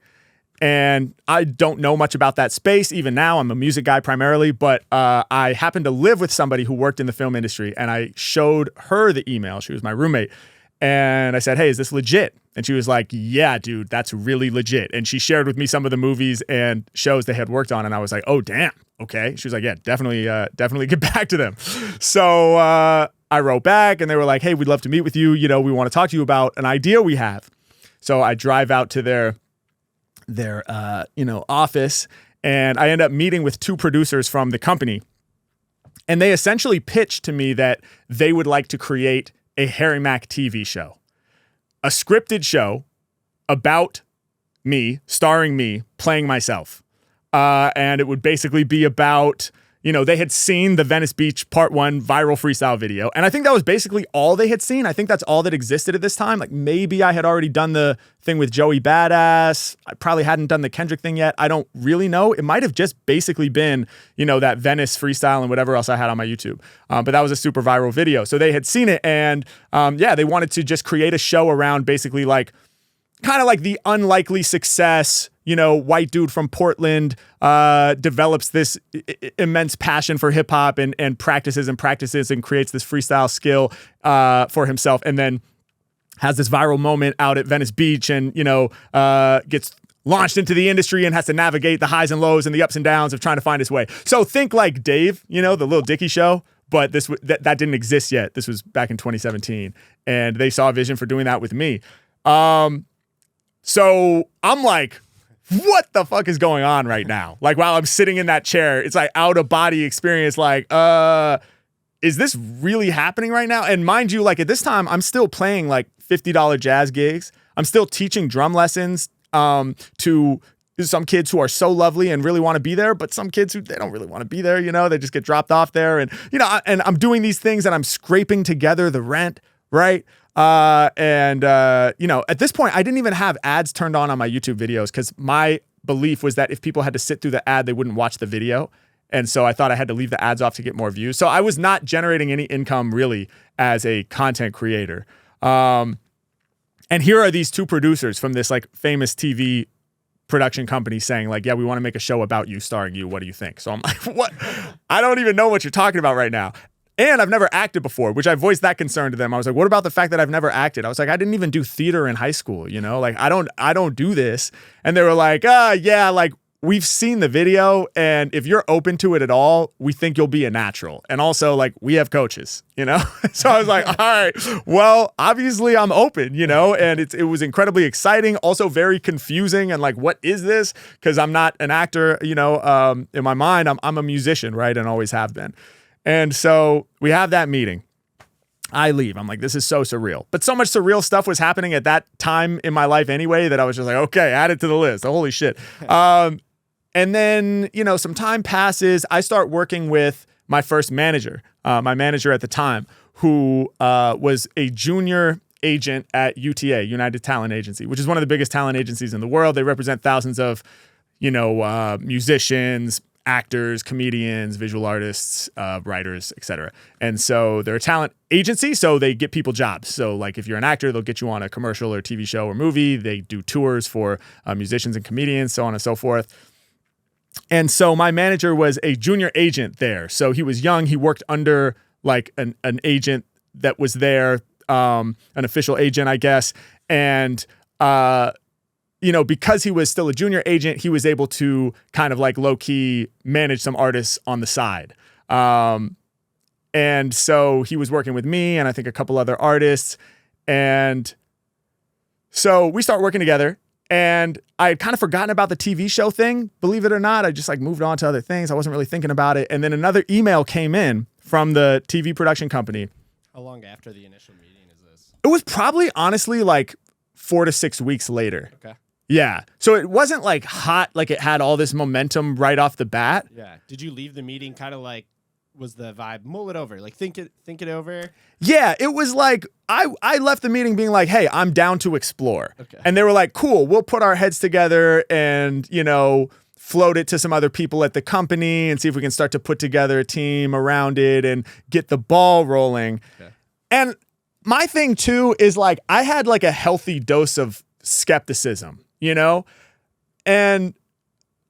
And I don't know much about that space. Even now, I'm a music guy primarily, but I happened to live with somebody who worked in the film industry, and I showed her the email. She was my roommate. And I said, hey, is this legit? And she was like, yeah, dude, that's really legit. And she shared with me some of the movies and shows they had worked on. And I was like, oh, damn. Okay. She was like, yeah, definitely get back to them. So I wrote back and they were like, hey, we'd love to meet with you. You know, we want to talk to you about an idea we have. So I drive out to their office, and I end up meeting with two producers from the company. And they essentially pitched to me that they would like to create a Harry Mack TV show, a scripted show about me, starring me, playing myself. And it would basically be about, you know, they had seen the Venice Beach Part 1 viral freestyle video. And I think that was basically all they had seen. I think that's all that existed at this time. Like maybe I had already done the thing with Joey Badass. I probably hadn't done the Kendrick thing yet. I don't really know. It might have just basically been, you know, that Venice freestyle and whatever else I had on my YouTube. But that was a super viral video. So they had seen it and they wanted to just create a show around basically like kind of like the unlikely success, you know, white dude from Portland develops this immense passion for hip hop and practices and creates this freestyle skill for himself. And then has this viral moment out at Venice Beach and, you know, gets launched into the industry and has to navigate the highs and lows and the ups and downs of trying to find his way. So think like Dave, you know, the Lil Dicky show, but that didn't exist yet. This was back in 2017. And they saw a vision for doing that with me. So I'm like, what the fuck is going on right now? Like while I'm sitting in that chair, it's like out of body experience. Like, is this really happening right now? And mind you, like at this time, I'm still playing like $50 jazz gigs. I'm still teaching drum lessons to some kids who are so lovely and really want to be there, but some kids who they don't really want to be there. You know, they just get dropped off there. And, you know, and I'm doing these things and I'm scraping together the rent, right? You know, at this point, I didn't even have ads turned on my YouTube videos because my belief was that if people had to sit through the ad, they wouldn't watch the video. And so I thought I had to leave the ads off to get more views. So I was not generating any income really as a content creator. And here are these two producers from this like famous TV production company saying like, yeah, we want to make a show about you, starring you. What do you think? So I'm like, what? I don't even know what you're talking about right now. And I've never acted before, which I voiced that concern to them. I was like, what about the fact that I've never acted? I was like, I didn't even do theater in high school, you know? Like, I don't do this. And they were like, yeah, like, we've seen the video, and if you're open to it at all, we think you'll be a natural. And also, like, we have coaches, you know? So I was like, all right, well, obviously I'm open, you know? And it was incredibly exciting, also very confusing, and like, what is this? Because I'm not an actor, you know, in my mind, I'm a musician, right? And always have been. And so we have that meeting. I leave. I'm like, this is so surreal. But so much surreal stuff was happening at that time in my life anyway that I was just like, okay, add it to the list. Holy shit. And then, you know, some time passes. I start working with my first manager, my manager at the time, who was a junior agent at UTA, United Talent Agency, which is one of the biggest talent agencies in the world. They represent thousands of, you know, musicians, actors, comedians, visual artists, writers, etc. And so they're a talent agency, so they get people jobs. So like if you're an actor, they'll get you on a commercial or TV show or movie. They do tours for musicians and comedians, so on and so forth. And so my manager was a junior agent there. So he was young. He worked under like an agent that was there, an official agent, I guess. And you know, because he was still a junior agent, he was able to kind of like low-key manage some artists on the side. And so he was working with me and I think a couple other artists. And so we start working together, and I had kind of forgotten about the TV show thing, believe it or not. I just like moved on to other things. I wasn't really thinking about it. And then another email came in from the TV production company. How long after the initial meeting is this? It was probably honestly like 4 to 6 weeks later. Okay. Yeah. So it wasn't like hot, like it had all this momentum right off the bat. Yeah. Did you leave the meeting kind of like, was the vibe, mull it over, like think it over? Yeah, it was like I left the meeting being like, hey, I'm down to explore. Okay. And they were like, cool, we'll put our heads together and, you know, float it to some other people at the company and see if we can start to put together a team around it and get the ball rolling. Okay. And my thing too is like I had like a healthy dose of skepticism, you know? And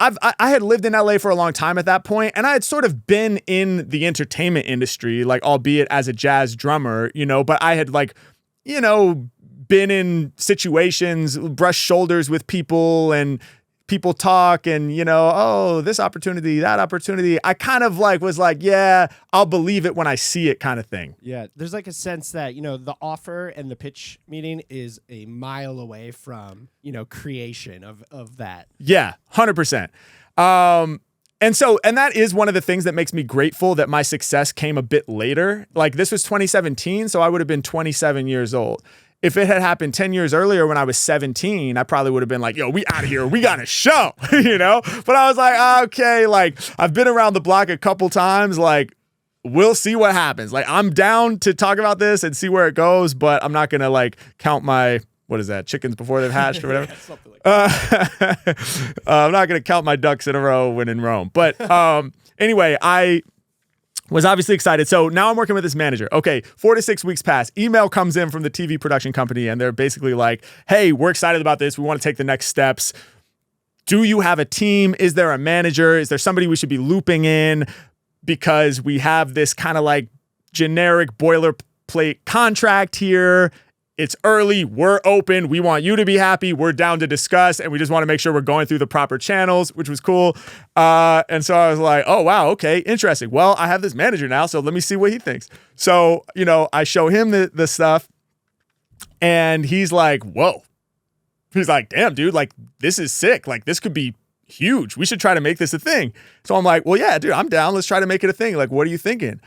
I had lived in LA for a long time at that point, and I had sort of been in the entertainment industry, like albeit as a jazz drummer, you know, but I had like, you know, been in situations, brushed shoulders with people and people talk and, you know, oh, this opportunity, that opportunity. I kind of like was like, yeah, I'll believe it when I see it kind of thing. Yeah. There's like a sense that, you know, the offer and the pitch meeting is a mile away from, you know, creation of that. Yeah, 100%. And that is one of the things that makes me grateful that my success came a bit later. Like this was 2017, so I would have been 27 years old. If it had happened 10 years earlier when I was 17, I probably would have been like, yo, we out of here. We got a show, you know? But I was like, okay, like I've been around the block a couple times. Like we'll see what happens. Like I'm down to talk about this and see where it goes, but I'm not going to like count my, what is that, chickens before they've hatched or whatever? Something like that. I'm not going to count my ducks in a row when in Rome. But anyway, I was obviously excited. So now I'm working with this manager. Okay, 4 to 6 weeks pass. Email comes in from the TV production company, and they're basically like, hey, we're excited about this. We want to take the next steps. Do you have a team? Is there a manager? Is there somebody we should be looping in? Because we have this kind of like generic boilerplate contract here. It's early. We're open. We want you to be happy. We're down to discuss. And we just want to make sure we're going through the proper channels, which was cool. And so I was like, oh, wow. Okay. Interesting. Well, I have this manager now, so let me see what he thinks. So, you know, I show him the stuff and he's like, whoa. He's like, damn, dude, like this is sick. Like this could be huge. We should try to make this a thing. So I'm like, well, yeah, dude, I'm down. Let's try to make it a thing. Like, what are you thinking?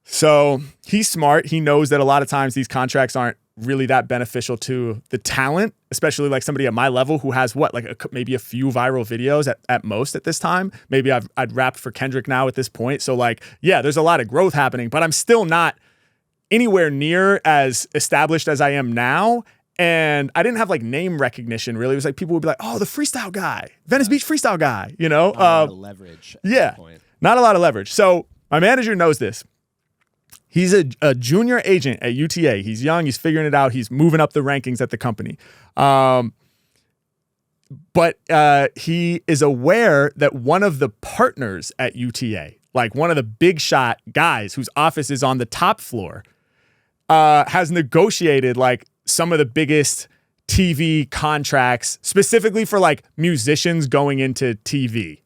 So he's smart. He knows that a lot of times these contracts aren't really that beneficial to the talent, especially like somebody at my level who has what, like maybe a few viral videos at most at this time. Maybe I'd rapped for Kendrick now at this point. So like, yeah, there's a lot of growth happening, but I'm still not anywhere near as established as I am now. And I didn't have like name recognition really. It was like people would be like, oh, the freestyle guy, Venice Beach freestyle guy, you know? Not a lot of leverage. Yeah, not a lot of leverage. So my manager knows this. He's a junior agent at UTA. He's young. He's figuring it out. He's moving up the rankings at the company. But he is aware that one of the partners at UTA, like one of the big shot guys whose office is on the top floor, has negotiated like some of the biggest TV contracts, specifically for like musicians going into TV.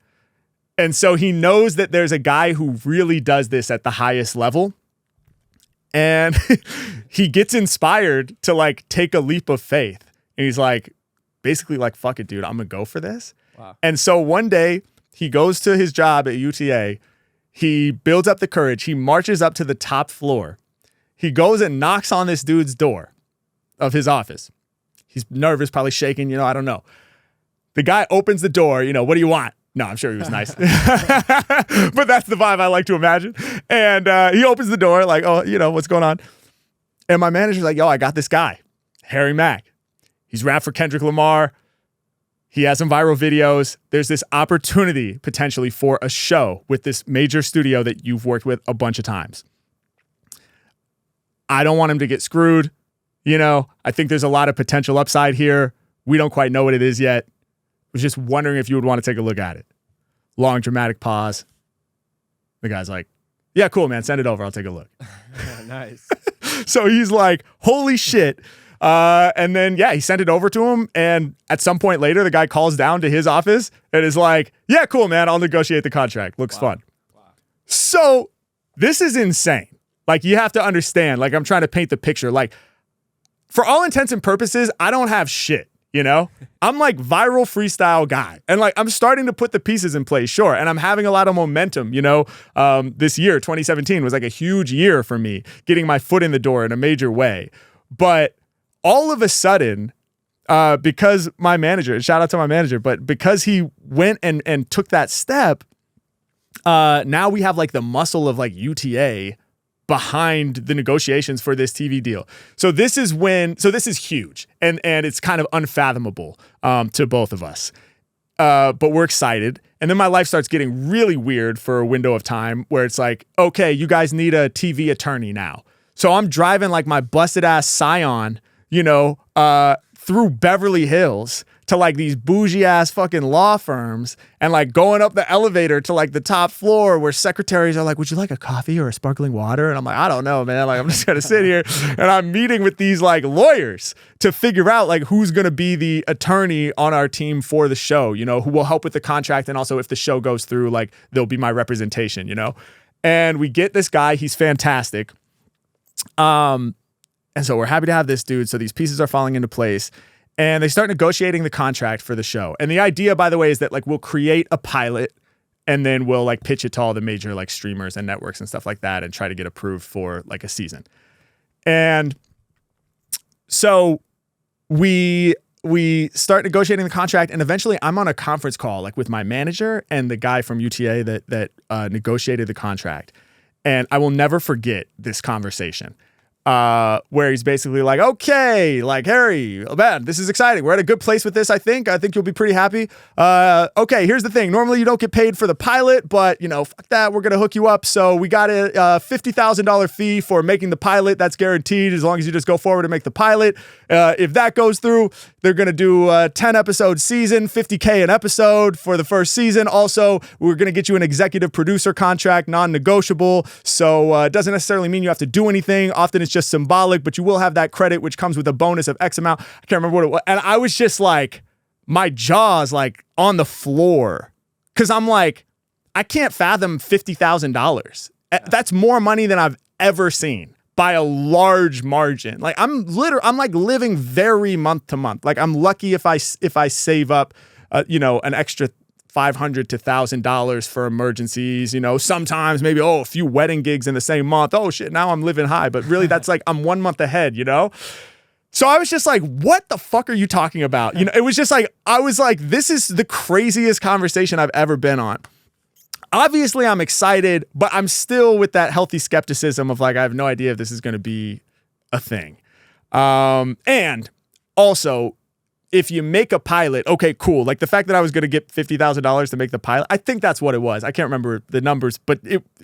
And so he knows that there's a guy who really does this at the highest level. And he gets inspired to like take a leap of faith. And he's like, basically like, fuck it, dude, I'm going to go for this. Wow. And so one day he goes to his job at UTA. He builds up the courage. He marches up to the top floor. He goes and knocks on this dude's door of his office. He's nervous, probably shaking, I don't know. The guy opens the door, what do you want? No, I'm sure he was nice. But that's the vibe I like to imagine. And he opens the door like, oh, what's going on? And my manager's like, yo, I got this guy, Harry Mack. He's rapped for Kendrick Lamar. He has some viral videos. There's this opportunity potentially for a show with this major studio that you've worked with a bunch of times. I don't want him to get screwed. I think there's a lot of potential upside here. We don't quite know what it is yet. Was just wondering if you would want to take a look at it. Long dramatic pause. The guy's like, yeah, cool, man. Send it over. I'll take a look. Nice. So he's like, holy shit. And then, he sent it over to him. And at some point later, the guy calls down to his office and is like, yeah, cool, man. I'll negotiate the contract. Looks fun. Wow. So this is insane. Like, you have to understand, like, I'm trying to paint the picture. Like, for all intents and purposes, I don't have shit. I'm like viral freestyle guy. And like, I'm starting to put the pieces in place. Sure. And I'm having a lot of momentum, this year, 2017 was like a huge year for me getting my foot in the door in a major way. But all of a sudden, because my manager, shout out to my manager, but because he went and took that step, now we have like the muscle of like UTA behind the negotiations for this TV deal. So this is huge and it's kind of unfathomable to both of us. But we're excited. And then my life starts getting really weird for a window of time where it's like, okay, you guys need a TV attorney now. So I'm driving like my busted ass Scion, through Beverly Hills to like these bougie ass fucking law firms and like going up the elevator to like the top floor where secretaries are like, would you like a coffee or a sparkling water? And I'm like, I don't know, man. Like, I'm just going to sit here and I'm meeting with these like lawyers to figure out like who's going to be the attorney on our team for the show, who will help with the contract. And also if the show goes through, like they'll be my representation, and we get this guy. He's fantastic. And so we're happy to have this dude. So these pieces are falling into place. And they start negotiating the contract for the show. And the idea, by the way, is that like we'll create a pilot and then we'll like pitch it to all the major like streamers and networks and stuff like that and try to get approved for like a season. And so we start negotiating the contract, and eventually I'm on a conference call like with my manager and the guy from UTA that negotiated the contract. And I will never forget this conversation. Where he's basically like, okay, like, Harry, man, this is exciting. We're at a good place with this, I think. I think you'll be pretty happy. Okay, here's the thing. Normally you don't get paid for the pilot, but, fuck that. We're going to hook you up. So we got a $50,000 fee for making the pilot. That's guaranteed as long as you just go forward and make the pilot. If that goes through, they're going to do a 10-episode season, $50K an episode for the first season. Also, we're going to get you an executive producer contract, non-negotiable. So it doesn't necessarily mean you have to do anything. Often it's just symbolic, but you will have that credit, which comes with a bonus of X amount. I can't remember what it was. And I was just like, my jaw's like on the floor. Cause I'm like, I can't fathom $50,000. That's more money than I've ever seen by a large margin. Like I'm like living very month to month. Like I'm lucky if I save up, an extra $500 to $1,000 for emergencies, sometimes maybe, a few wedding gigs in the same month. Oh shit, now I'm living high. But really that's like, I'm 1 month ahead, So I was just like, what the fuck are you talking about? It was just like, I was like, this is the craziest conversation I've ever been on. Obviously I'm excited, but I'm still with that healthy skepticism of like, I have no idea if this is going to be a thing. And also, if you make a pilot, okay, cool. Like the fact that I was going to get $50,000 to make the pilot, I think that's what it was. I can't remember the numbers, but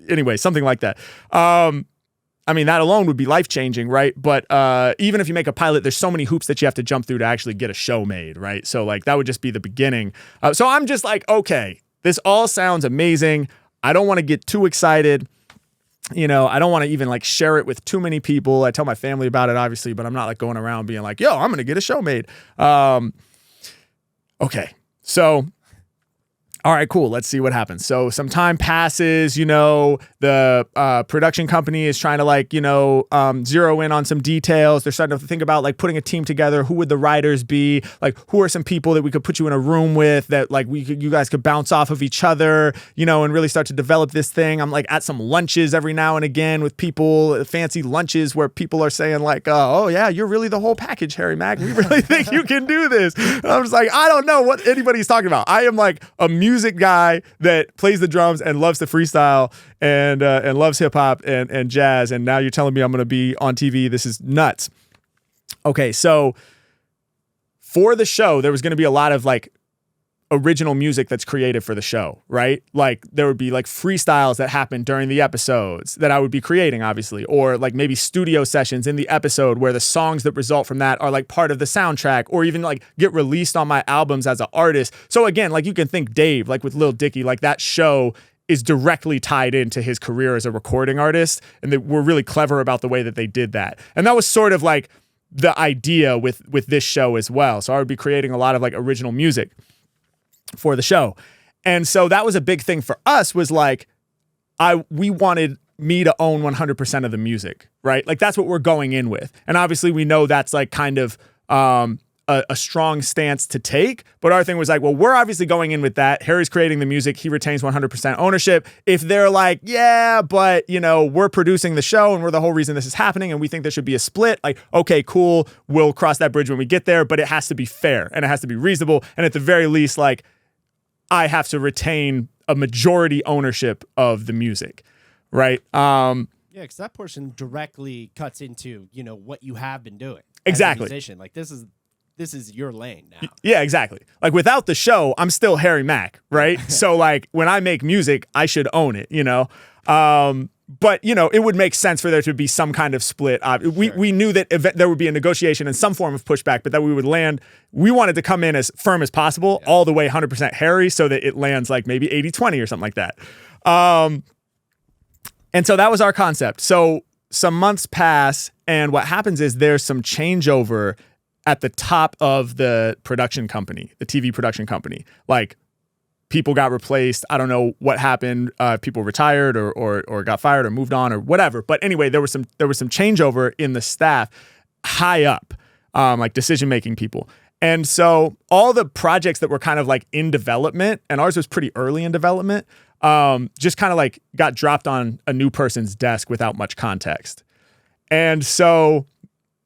anyway, something like that. I mean, that alone would be life-changing, right? But even if you make a pilot, there's so many hoops that you have to jump through to actually get a show made, right? So like that would just be the beginning. So I'm just like, okay, this all sounds amazing. I don't want to get too excited. you know, I don't want to even like share it with too many people. I tell my family about it, obviously, but I'm not like going around being like, yo, I'm going to get a show made. Okay. So, all right, cool. Let's see what happens. So some time passes, you know, the production company is trying to like, you know, zero in on some details. They're starting to think about like putting a team together. Who would the writers be? Like, who are some people that we could put you in a room with that like you guys could bounce off of each other, you know, and really start to develop this thing. I'm like at some lunches every now and again with people, fancy lunches where people are saying like, oh yeah, you're really the whole package, Harry Mack. We really think you can do this. And I'm just like, I don't know what anybody's talking about. I am like a music guy that plays the drums and loves to freestyle and loves hip hop and jazz. And now you're telling me I'm going to be on TV. This is nuts. Okay. So for the show, there was going to be a lot of like original music that's created for the show, right? Like there would be like freestyles that happen during the episodes that I would be creating, obviously, or like maybe studio sessions in the episode where the songs that result from that are like part of the soundtrack or even like get released on my albums as an artist. So again, like you can think Dave, like with Lil Dicky, like that show is directly tied into his career as a recording artist. And they were really clever about the way that they did that. And that was sort of like the idea with this show as well. So I would be creating a lot of like original music for the show. And so that was a big thing for us was like, we wanted me to own 100% of the music, right? Like that's what we're going in with. And obviously we know that's like kind of a strong stance to take. But our thing was like, well, we're obviously going in with that. Harry's creating the music. He retains 100% ownership. If they're like, yeah, but you know, we're producing the show and we're the whole reason this is happening and we think there should be a split, like, okay, cool. We'll cross that bridge when we get there, but it has to be fair and it has to be reasonable. And at the very least, like, I have to retain a majority ownership of the music, right? Yeah, because that portion directly cuts into, you know, what you have been doing. Exactly. As a musician. Like this is your lane now. Yeah, exactly. Like without the show, I'm still Harry Mack, right? So like when I make music, I should own it, you know? But, you know, it would make sense for there to be some kind of split. We knew that there would be a negotiation and some form of pushback, but that we would land. We wanted to come in as firm as possible, all the way 100% Harry, so that it lands like maybe 80-20 or something like that. And so that was our concept. So some months pass, and what happens is there's some changeover at the top of the production company, the TV production company. Like, people got replaced. I don't know what happened. People retired or got fired or moved on or whatever. But anyway, there was some changeover in the staff high up, like decision-making people. And so all the projects that were kind of like in development, and ours was pretty early in development, just kind of like got dropped on a new person's desk without much context. And so,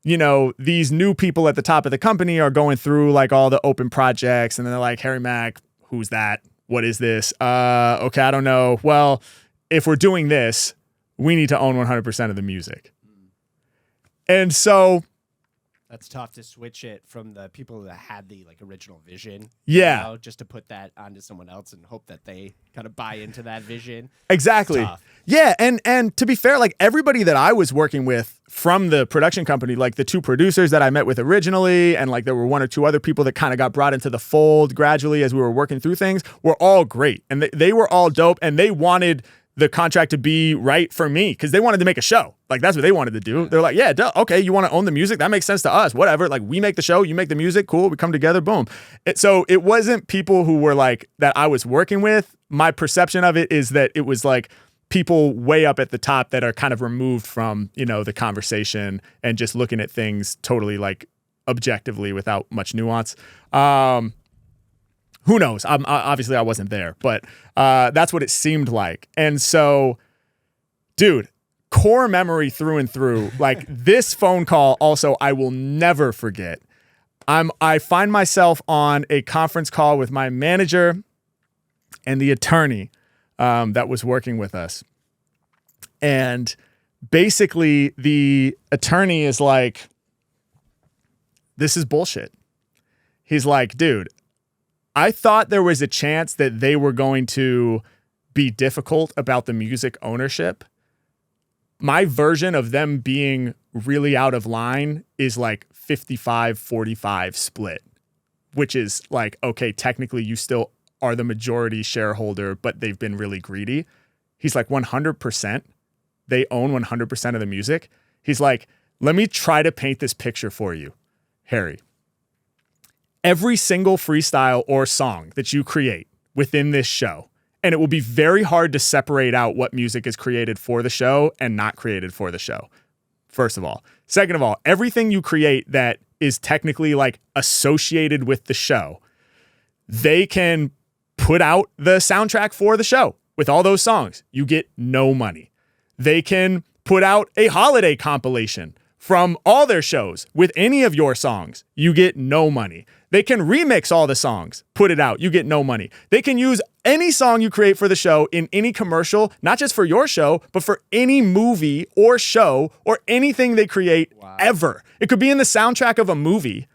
you know, these new people at the top of the company are going through like all the open projects, and then they're like, Harry Mack, who's that? What is this? Okay, I don't know. Well, if we're doing this, we need to own 100% of the music. And so that's tough to switch it from the people that had the like original vision. Yeah. You know, just to put that onto someone else and hope that they kind of buy into that vision. Exactly. Yeah. And to be fair, like everybody that I was working with from the production company, like the two producers that I met with originally, and like there were one or two other people that kind of got brought into the fold gradually as we were working through things, were all great. And they were all dope, and they wanted the contract to be right for me because they wanted to make a show. Like that's what they wanted to do. They're like, yeah, okay, you want to own the music? That makes sense to us. Whatever. Like we make the show, you make the music. Cool. We come together. Boom. So it wasn't people who were like that I was working with. My perception of it is that it was like people way up at the top that are kind of removed from, you know, the conversation and just looking at things totally like objectively without much nuance. Who knows? Obviously I wasn't there, but that's what it seemed like. And so, dude, core memory through and through. Like this phone call also I will never forget. I find myself on a conference call with my manager and the attorney that was working with us. And basically the attorney is like, this is bullshit. He's like, dude, I thought there was a chance that they were going to be difficult about the music ownership. My version of them being really out of line is like 55-45 split, which is like, okay, technically you still are the majority shareholder, but they've been really greedy. He's like 100%. they own 100% of the music. He's like, let me try to paint this picture for you, Harry. Every single freestyle or song that you create within this show, and it will be very hard to separate out what music is created for the show and not created for the show, first of all. Second of all, everything you create that is technically like associated with the show, they can put out the soundtrack for the show with all those songs. You get no money. They can put out a holiday compilation from all their shows with any of your songs. You get no money. They can remix all the songs, put it out. You get no money. They can use any song you create for the show in any commercial, not just for your show, but for any movie or show or anything they create ever. It could be in the soundtrack of a movie,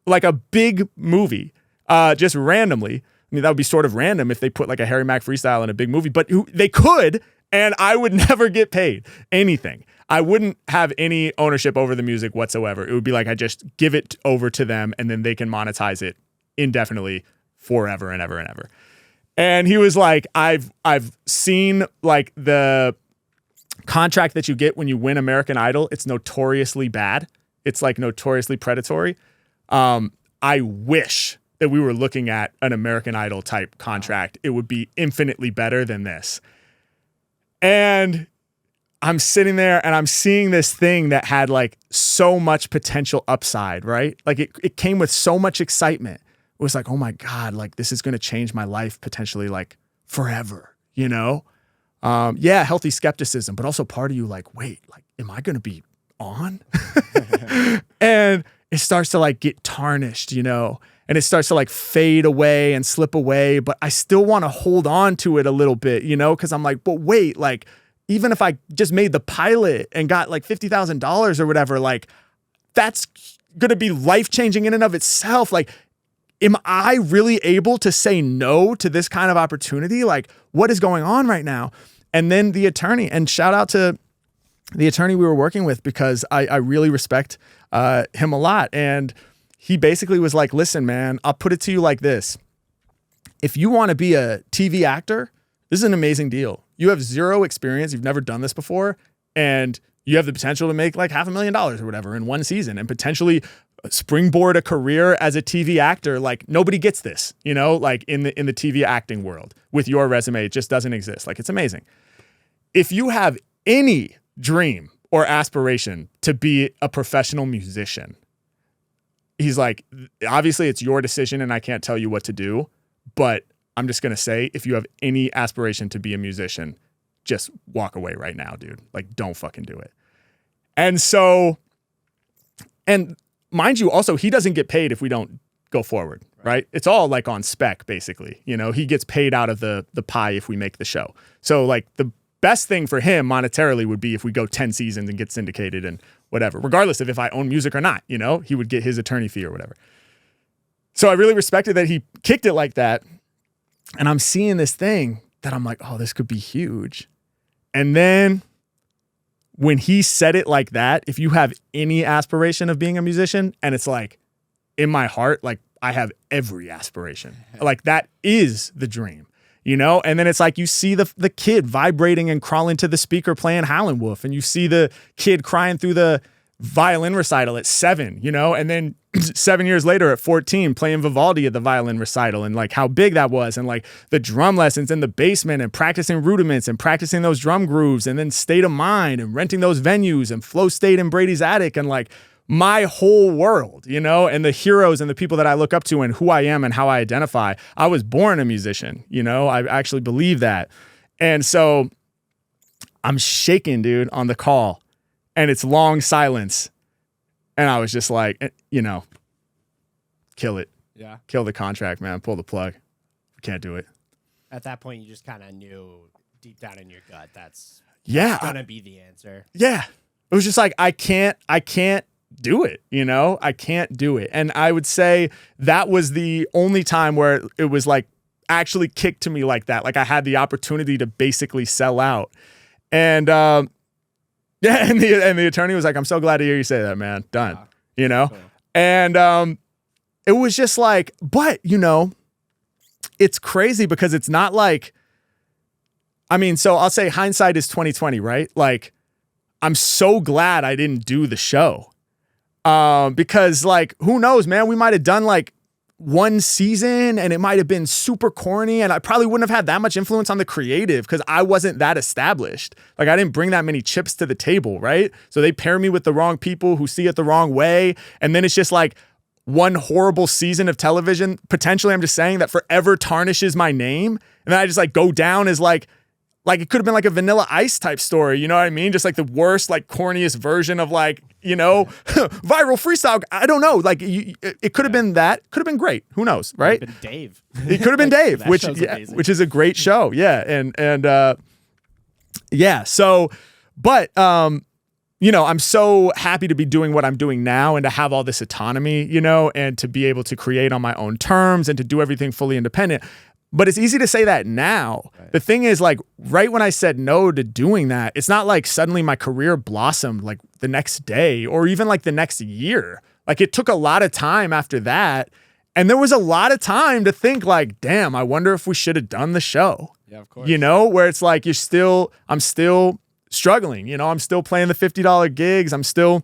like a big movie, just randomly. I mean, that would be sort of random if they put like a Harry Mack freestyle in a big movie, but they could, and I would never get paid anything. I wouldn't have any ownership over the music whatsoever. It would be like I just give it over to them and then they can monetize it indefinitely forever and ever and ever. And he was like, I've seen like the contract that you get when you win American Idol. It's notoriously bad. It's like notoriously predatory. I wish that we were looking at an American Idol type contract. It would be infinitely better than this. And I'm sitting there and I'm seeing this thing that had like so much potential upside, right? Like it came with so much excitement. It was like, oh my God, like this is going to change my life potentially like forever, you know? Yeah, healthy skepticism, but also part of you like, wait, like, am I going to be on? And it starts to like get tarnished, you know? And it starts to like fade away and slip away, but I still want to hold on to it a little bit, you know? Cause I'm like, but wait, like, even if I just made the pilot and got like $50,000 or whatever, like that's going to be life-changing in and of itself. Like, am I really able to say no to this kind of opportunity? Like, what is going on right now? And then the attorney, and shout out to the attorney we were working with because I really respect him a lot. And he basically was like, listen, man, I'll put it to you like this. If you want to be a TV actor, this is an amazing deal. You have zero experience. You've never done this before. And you have the potential to make like $500,000 or whatever in one season and potentially springboard a career as a TV actor. Like nobody gets this, you know, like in the TV acting world with your resume, it just doesn't exist. Like it's amazing. If you have any dream or aspiration to be a professional musician, he's like, obviously it's your decision and I can't tell you what to do, but I'm just going to say, if you have any aspiration to be a musician, just walk away right now, dude. Like, don't fucking do it. And so, and mind you, also, he doesn't get paid if we don't go forward, right? It's all like on spec, basically. You know, he gets paid out of the pie if we make the show. So like the best thing for him monetarily would be if we go 10 seasons and get syndicated and whatever, regardless of if I own music or not, you know, he would get his attorney fee or whatever. So I really respected that he kicked it like that. And I'm seeing this thing that I'm like, oh, this could be huge. And then when he said it like that, if you have any aspiration of being a musician, and it's like in my heart, like I have every aspiration, like that is the dream, you know? And then it's like, you see the kid vibrating and crawling to the speaker playing Howlin' Wolf, and you see the kid crying through the violin recital at 7, you know? And then 7 years later at 14 playing Vivaldi at the violin recital, and like how big that was, and like the drum lessons in the basement and practicing rudiments and practicing those drum grooves, and then State of Mind and renting those venues and Flow State in Brady's attic, and like my whole world, you know, and the heroes and the people that I look up to and who I am and how I identify. I was born a musician, you know, I actually believe that. And so I'm shaking, dude, on the call, and it's long silence. And I was just like, you know, kill it. Yeah. Kill the contract, man. Pull the plug. We can't do it. At that point, you just kind of knew deep down in your gut that's going to be the answer. Yeah. It was just like, I can't do it, you know? I can't do it. And I would say that was the only time where it was like actually kicked to me like that. Like I had the opportunity to basically sell out. And yeah, and the attorney was like, I'm so glad to hear you say that, man. Done. Yeah. You know? Cool. And it was just like, but, you know, it's crazy because it's not like, I mean, so I'll say hindsight is 2020, right? Like I'm so glad I didn't do the show. Because like, who knows, man, we might've done like one season and it might've been super corny and I probably wouldn't have had that much influence on the creative because I wasn't that established. Like I didn't bring that many chips to the table, right? So they pair me with the wrong people who see it the wrong way. And then it's just like one horrible season of television, potentially, I'm just saying, that forever tarnishes my name. And then I just like go down as like it could have been like a Vanilla Ice type story, you know what I mean? Just like the worst, like corniest version of like, you know, viral freestyle. I don't know. Like it could have been that. Could have been great. Who knows, right? Could have been Dave. It could have been like, Dave, which is a great show. Yeah, and yeah. So, but you know, I'm so happy to be doing what I'm doing now and to have all this autonomy, you know, and to be able to create on my own terms and to do everything fully independent. But it's easy to say that now. Right. The thing is, like, right when I said no to doing that, it's not like suddenly my career blossomed like the next day or even like the next year. Like it took a lot of time after that. And there was a lot of time to think like, damn, I wonder if we should have done the show. Yeah, of course. You know, where it's like I'm still struggling. You know, I'm still playing the $50 gigs. I'm still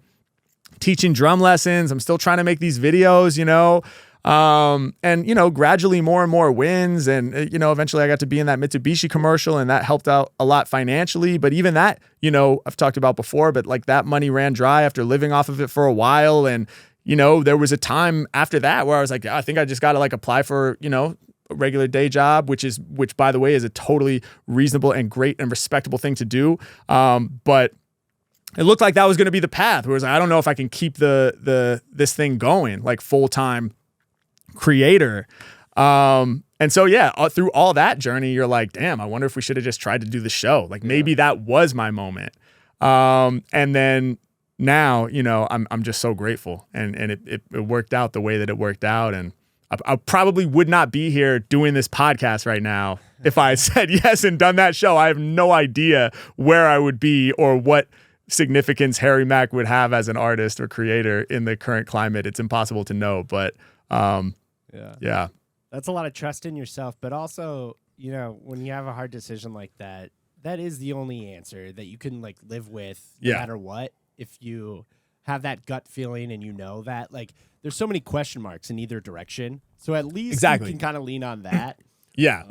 teaching drum lessons. I'm still trying to make these videos, you know. And, you know, gradually more and more wins. And, you know, eventually I got to be in that Mitsubishi commercial and that helped out a lot financially. But even that, you know, I've talked about before, but like that money ran dry after living off of it for a while. And, you know, there was a time after that where I was like, I think I just got to like apply for, you know, a regular day job, which by the way, is a totally reasonable and great and respectable thing to do. But it looked like that was going to be the path. Whereas I don't know if I can keep this thing going like full-time creator. And so, yeah, through all that journey, you're like, damn, I wonder if we should have just tried to do the show. Like maybe that was my moment. And then now, you know, I'm just so grateful and it worked out the way that it worked out. And I probably would not be here doing this podcast right now if I had said yes and done that show. I have no idea where I would be or what significance Harry Mack would have as an artist or creator in the current climate. It's impossible to know, but yeah. That's a lot of trust in yourself, but also, you know, when you have a hard decision like that, that is the only answer that you can like live with no matter what. If you have that gut feeling and you know that, like, there's so many question marks in either direction. So at least you can kind of lean on that. Yeah.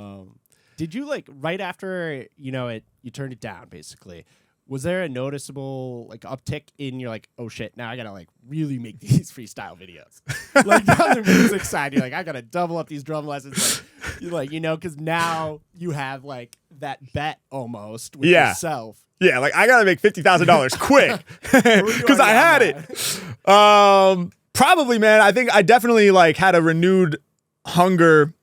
Did you like right after, you know, you turned it down basically? Was there a noticeable like uptick in your like, oh shit, now I gotta like really make these freestyle videos? Like on the music side, you're like, I gotta double up these drum lessons. Like, you know, because now you have like that bet almost with yourself. Yeah, like I gotta make $50,000 quick because I had it. Probably, man. I think I definitely like had a renewed hunger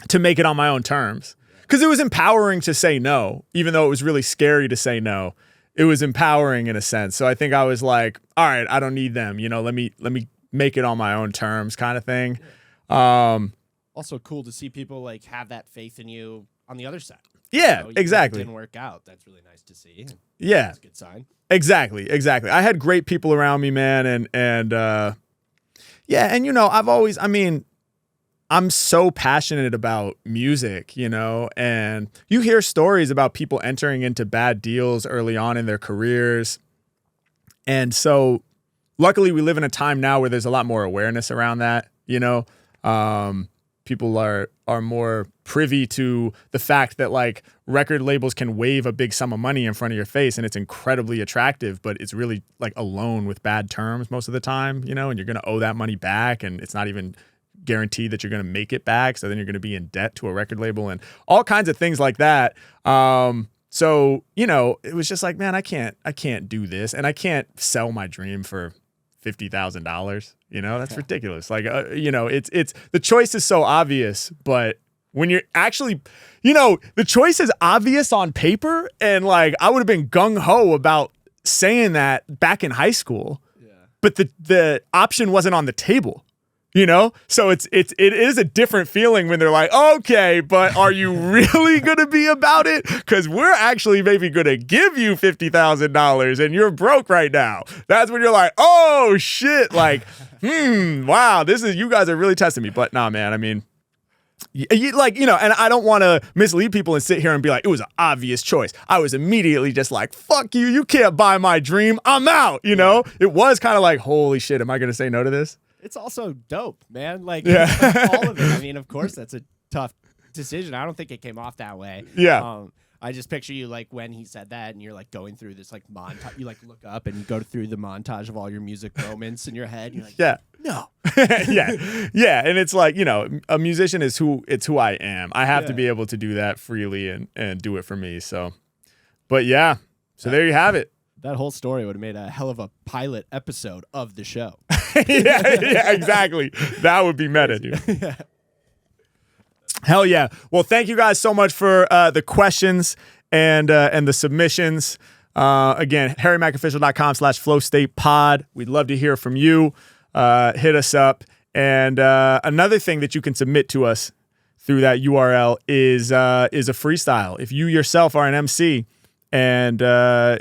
to make it on my own terms because it was empowering to say no, even though it was really scary to say no. It was empowering in a sense. So I think I was like, all right, I don't need them. You know, let me make it on my own terms, kind of thing. Also cool to see people like have that faith in you on the other side. Yeah, you know, exactly. It didn't work out. That's really nice to see. Yeah, that's a good sign. Exactly. I had great people around me, man, and yeah, and you know, I'm so passionate about music, you know, and you hear stories about people entering into bad deals early on in their careers. And so luckily we live in a time now where there's a lot more awareness around that, you know. People are more privy to the fact that like record labels can wave a big sum of money in front of your face and it's incredibly attractive, but it's really like a loan with bad terms most of the time, you know, and you're going to owe that money back and it's not even guaranteed that you're going to make it back. So then you're going to be in debt to a record label and all kinds of things like that. So, you know, it was just like, man, I can't do this and I can't sell my dream for $50,000. You know, that's ridiculous. Like, you know, it's the choice is so obvious, but when you're actually, you know, the choice is obvious on paper. And like, I would have been gung ho about saying that back in high school, but the option wasn't on the table. You know, so it is a different feeling when they're like, okay, but are you really going to be about it? Because we're actually maybe going to give you $50,000 and you're broke right now. That's when you're like, oh shit, like, wow, you guys are really testing me. But nah, man, I mean, Like, you know, and I don't want to mislead people and sit here and be like, it was an obvious choice. I was immediately just like, fuck you. You can't buy my dream. I'm out. You know, it was kind of like, holy shit, am I going to say no to this? It's also dope, man. Like, yeah. all of it. I mean, of course, that's a tough decision. I don't think it came off that way. Yeah. I just picture you like when he said that and you're like going through this like montage. You like look up and you go through the montage of all your music moments in your head. And you're like, yeah. No. Yeah. And it's like, you know, a musician is who I am. I have to be able to do that freely and do it for me. So, but yeah. So there you have it. That whole story would have made a hell of a pilot episode of the show. yeah, exactly. That would be meta, dude. Yeah. Hell yeah. Well, thank you guys so much for the questions and the submissions. Again, harrymacofficial.com/flowstatepod. We'd love to hear from you. Hit us up. And another thing that you can submit to us through that URL is a freestyle. If you yourself are an MC and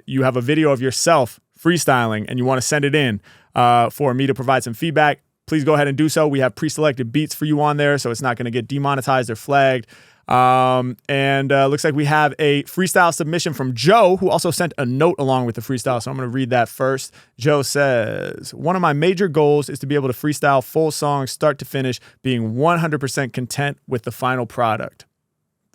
you have a video of yourself freestyling and you want to send it in for me to provide some feedback, please go ahead and do so. We have pre-selected beats for you on there, so it's not going to get demonetized or flagged. And looks like we have a freestyle submission from Joe, who also sent a note along with the freestyle, so I'm going to read that first. Joe says, one of my major goals is to be able to freestyle full songs, start to finish, being 100% content with the final product.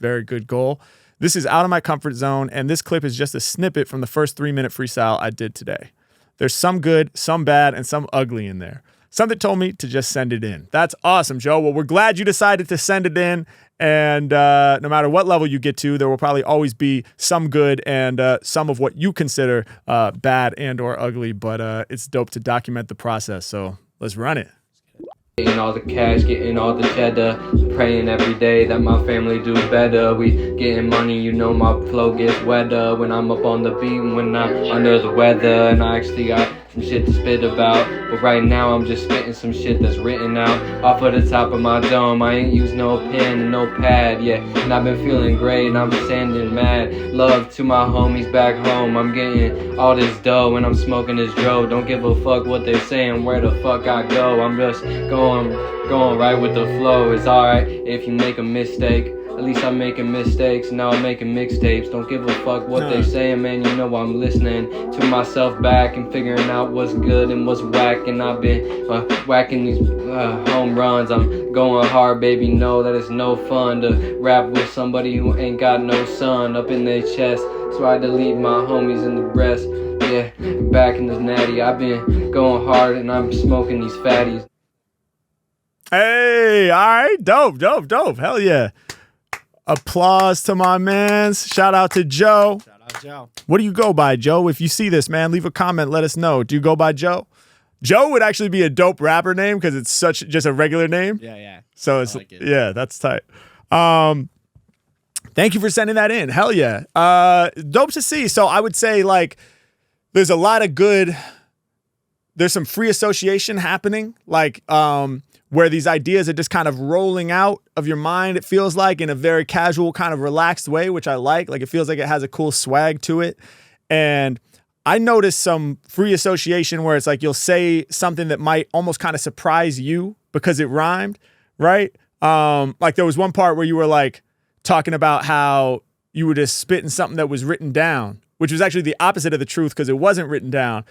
Very good goal. This is out of my comfort zone, and this clip is just a snippet from the first 3-minute freestyle I did today. There's some good, some bad, and some ugly in there. Something told me to just send it in. That's awesome, Joe. Well, we're glad you decided to send it in. And no matter what level you get to, there will probably always be some good and some of what you consider bad and or ugly. But it's dope to document the process. So let's run it. Getting all the cash, getting all the cheddar, praying every day that my family do better. We getting money, you know my flow gets wetter when I'm up on the beat, when I'm under the weather, and I actually got some shit to spit about. But right now I'm just spitting some shit that's written out off of the top of my dome. I ain't used no pen and no pad, yeah, and I've been feeling great and I'm standing mad. Love to my homies back home, I'm getting all this dough and I'm smoking this dro. Don't give a fuck what they saying, where the fuck I go. I'm just going right with the flow. It's alright if you make a mistake. At least I'm making mistakes, now I'm making mixtapes. Don't give a fuck what they saying, man, you know I'm listening to myself back and figuring out what's good and what's whack. And I've been whacking these home runs. I'm going hard, baby, know that it's no fun to rap with somebody who ain't got no sun up in their chest. So I delete my homies in the breast. Yeah, back in this natty, I've been going hard and I'm smoking these fatties. Hey, all right, dope. Hell yeah. Applause to my mans. Shout out to Joe. Shout out, Joe. What do you go by, Joe? If you see this, man, leave a comment. Let us know. Do you go by Joe? Joe would actually be a dope rapper name because it's such just a regular name. Yeah. So it's like it. Yeah, that's tight. Thank you for sending that in. Hell yeah. Dope to see. So I would say like there's a lot of good. There's some free association happening. Like where these ideas are just kind of rolling out of your mind, it feels like, in a very casual, kind of relaxed way, which I like. Like, it feels like it has a cool swag to it. And I noticed some free association where it's like you'll say something that might almost kind of surprise you because it rhymed, right? Like, there was one part where you were, like, talking about how you were just spitting something that was written down, which was actually the opposite of the truth because it wasn't written down.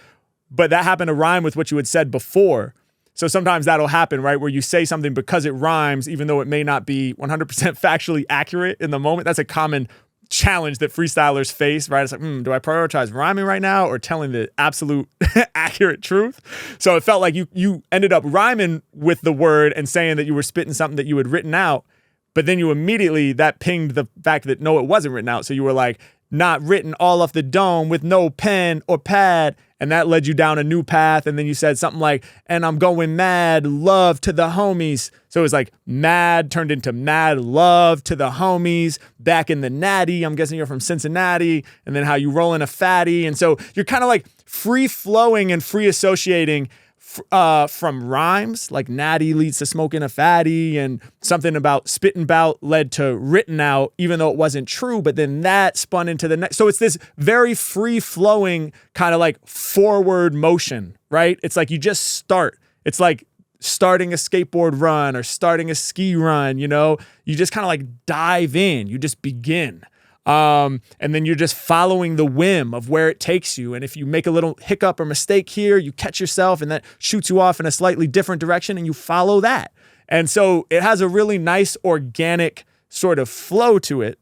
But that happened to rhyme with what you had said before. So sometimes that'll happen, right? Where you say something because it rhymes, even though it may not be 100% factually accurate in the moment. That's a common challenge that freestylers face, right? It's like, do I prioritize rhyming right now or telling the absolute accurate truth? So it felt like you ended up rhyming with the word and saying that you were spitting something that you had written out, but then you immediately, that pinged the fact that no, it wasn't written out. So you were like, not written all off the dome with no pen or pad. And that led you down a new path. And then you said something like, and I'm going mad love to the homies. So it was like mad turned into mad love to the homies back in the natty. I'm guessing you're from Cincinnati. And then how you roll in a fatty. And so you're kind of like free flowing and free associating from rhymes, like natty leads to smoking a fatty, and something about spitting bout led to written out, even though it wasn't true, but then that spun into the next. So it's this very free flowing kind of like forward motion, right? It's like you just start. It's like starting a skateboard run or starting a ski run, you know, you just kind of like dive in, you just begin. And then you're just following the whim of where it takes you. And if you make a little hiccup or mistake here, you catch yourself and that shoots you off in a slightly different direction and you follow that. And so it has a really nice organic sort of flow to it.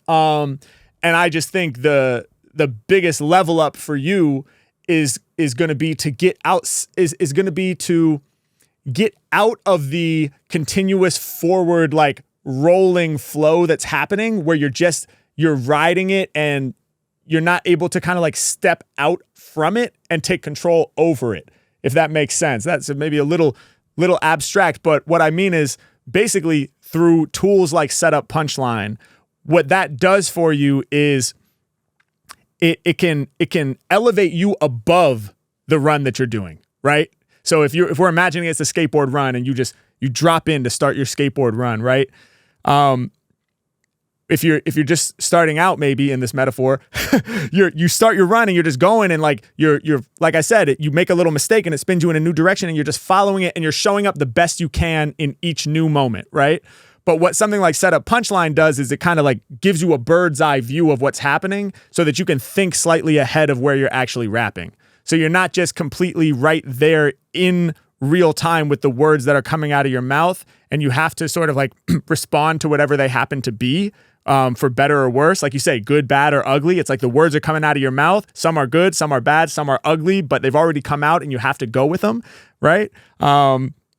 And I just think the biggest level up for you is going to be to get out, is going to be to get out of the continuous forward, like rolling flow that's happening where you're riding it and you're not able to kind of like step out from it and take control over it, if that makes sense. That's maybe a little abstract, but what I mean is basically through tools like setup punchline, what that does for you is it can elevate you above the run that you're doing, right? So if we're imagining it's a skateboard run and you drop in to start your skateboard run, right? If you're just starting out, maybe in this metaphor, you start your run and you're just going and like you're like I said, you make a little mistake and it spins you in a new direction and you're just following it and you're showing up the best you can in each new moment, right? But what something like setup punchline does is it kind of like gives you a bird's eye view of what's happening so that you can think slightly ahead of where you're actually rapping. So you're not just completely right there in real time with the words that are coming out of your mouth, and you have to sort of like respond to whatever they happen to be, for better or worse. Like you say, good, bad, or ugly. It's like the words are coming out of your mouth. Some are good, some are bad, some are ugly, but they've already come out and you have to go with them, right?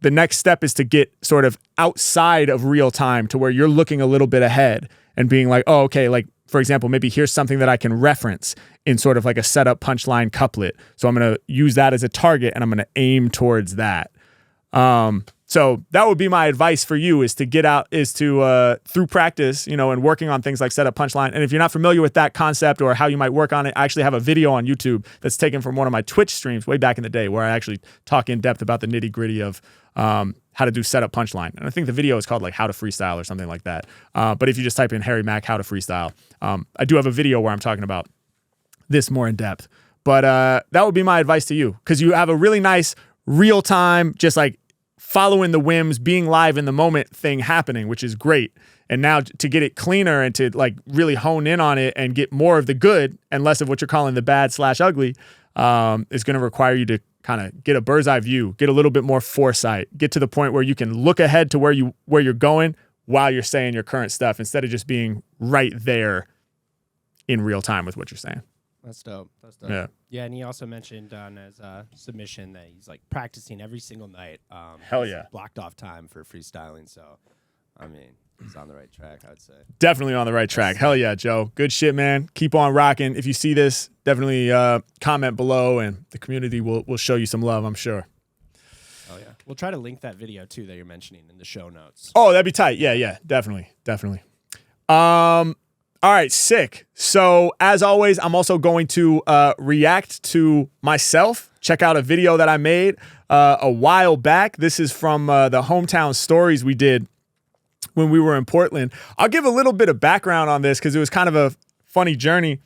The next step is to get sort of outside of real time to where you're looking a little bit ahead and being like, oh, okay, like, for example, maybe here's something that I can reference in sort of like a setup punchline couplet. So I'm going to use that as a target and I'm going to aim towards that. So that would be my advice for you, is to get out, is to, through practice, you know, and working on things like setup punchline. And if you're not familiar with that concept or how you might work on it, I actually have a video on YouTube that's taken from one of my Twitch streams way back in the day where I actually talk in depth about the nitty gritty of, how to do setup punchline. And I think the video is called like how to freestyle or something like that. But if you just type in Harry Mack, how to freestyle, I do have a video where I'm talking about this more in depth. But that would be my advice to you, because you have a really nice real time, just like following the whims, being live in the moment thing happening, which is great. And now to get it cleaner and to like really hone in on it and get more of the good and less of what you're calling the bad / ugly, is going to require you to kind of get a bird's eye view, get a little bit more foresight, get to the point where you can look ahead to where you're going while you're saying your current stuff, instead of just being right there in real time with what you're saying. That's dope. Yeah. Yeah, and he also mentioned on his submission that he's like practicing every single night. Hell yeah. Blocked off time for freestyling. So, I mean, he's on the right track, I'd say. Definitely on the right track. Hell yeah, Joe. Good shit, man. Keep on rocking. If you see this, definitely comment below, and the community will show you some love, I'm sure. Oh yeah. We'll try to link that video too that you're mentioning in the show notes. Oh, that'd be tight. Yeah, definitely. All right, sick. So as always, I'm also going to react to myself. Check out a video that I made a while back. This is from the hometown stories we did when we were in Portland. I'll give a little bit of background on this because it was kind of a funny journey.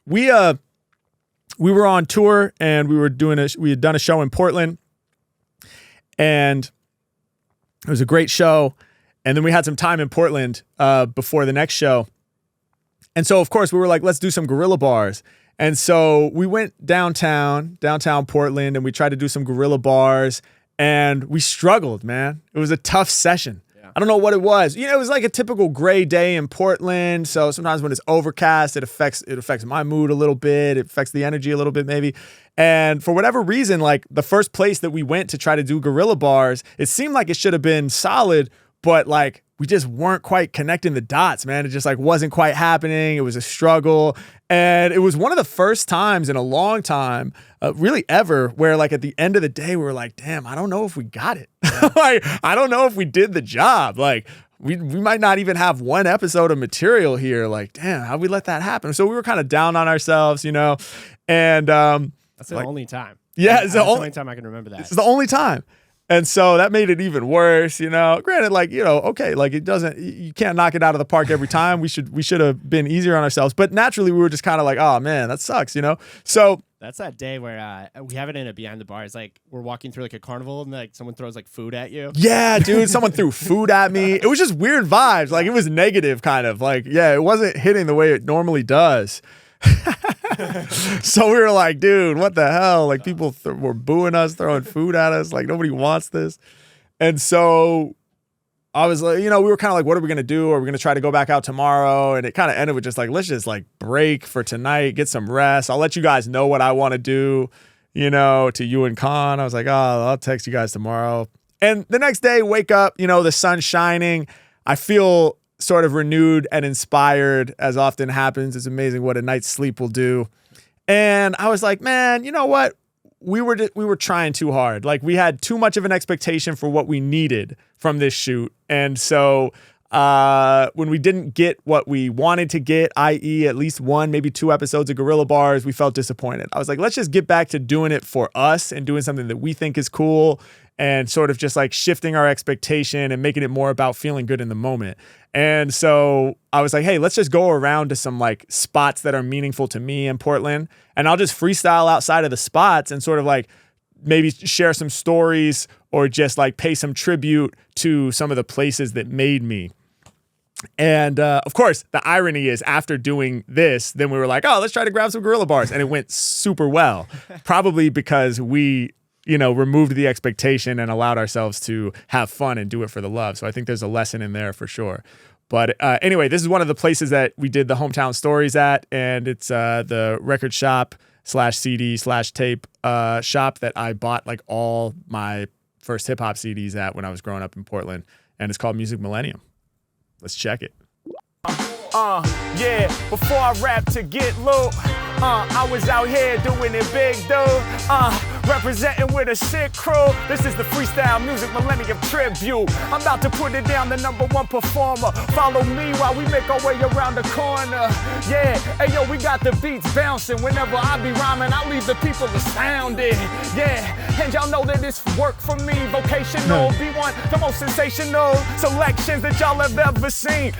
We were on tour and we had done a show in Portland, and it was a great show. And then we had some time in Portland before the next show. And so, of course, we were like, let's do some Guerrilla Bars. And so we went downtown Portland, and we tried to do some Guerrilla Bars, and we struggled, man. It was a tough session. Yeah. I don't know what it was. You know, it was like a typical gray day in Portland. So sometimes when it's overcast, it affects my mood a little bit. It affects the energy a little bit, maybe. And for whatever reason, like the first place that we went to try to do Guerrilla Bars, it seemed like it should have been solid, but like we just weren't quite connecting the dots, man. It just like wasn't quite happening. It was a struggle. And it was one of the first times in a long time, really ever, where like at the end of the day, we were like, damn, I don't know if we got it. Yeah. Like, I don't know if we did the job. Like we might not even have one episode of material here. Like, damn, how'd we let that happen? So we were kind of down on ourselves, you know? And that's the only time. Yeah. It's the only time I can remember that. It's the only time. And so that made it even worse, you know. Granted, like, you know, okay, like you can't knock it out of the park every time. We should have been easier on ourselves. But naturally, we were just kind of like, oh man, that sucks, you know. So That's that day where we have it in a Behind the Bars. Like we're walking through like a carnival and like someone throws like food at you. Yeah, dude, someone threw food at me. It was just weird vibes. Like it was negative kind of. Like, yeah, it wasn't hitting the way it normally does. So we were like, dude, what the hell? Like people were booing us, throwing food at us. Like nobody wants this. And so I was like, we were kind of like, what are we going to do? Are we going to try to go back out tomorrow? And it kind of ended with just like, let's just like break for tonight, get some rest. I'll let you guys know what I want to do, to you and Khan. I was like, I'll text you guys tomorrow. And the next day, wake up, the sun's shining. I feel sort of renewed and inspired, as often happens. It's amazing what a night's sleep will do. And I was like, man, you know what? We were trying too hard. Like we had too much of an expectation for what we needed from this shoot. And so when we didn't get what we wanted to get, i.e. at least 1, maybe 2 episodes of Guerrilla Bars, we felt disappointed. I was like, let's just get back to doing it for us and doing something that we think is cool and sort of just like shifting our expectation and making it more about feeling good in the moment. And so I was like, hey, let's just go around to some like spots that are meaningful to me in Portland. And I'll just freestyle outside of the spots and sort of like maybe share some stories or just like pay some tribute to some of the places that made me. And of course, the irony is after doing this, then we were like, oh, let's try to grab some Guerrilla Bars. And it went super well, probably because we removed the expectation and allowed ourselves to have fun and do it for the love. So I think there's a lesson in there for sure. But anyway, this is one of the places that we did the Hometown Stories at, and it's the record shop /CD/tape shop that I bought like all my first hip hop CDs at when I was growing up in Portland, and it's called Music Millennium. Let's check it. Yeah, before I rap to get low, I was out here doing it big, dude. Representing with a sick crew. This is the Freestyle Music Millennium Tribute. I'm about to put it down, the #1 performer. Follow me while we make our way around the corner. Yeah, hey yo, we got the beats bouncing. Whenever I be rhyming, I leave the people astounded. Yeah, and y'all know that it's work for me. Vocational, B1, the most sensational selections that y'all have ever seen.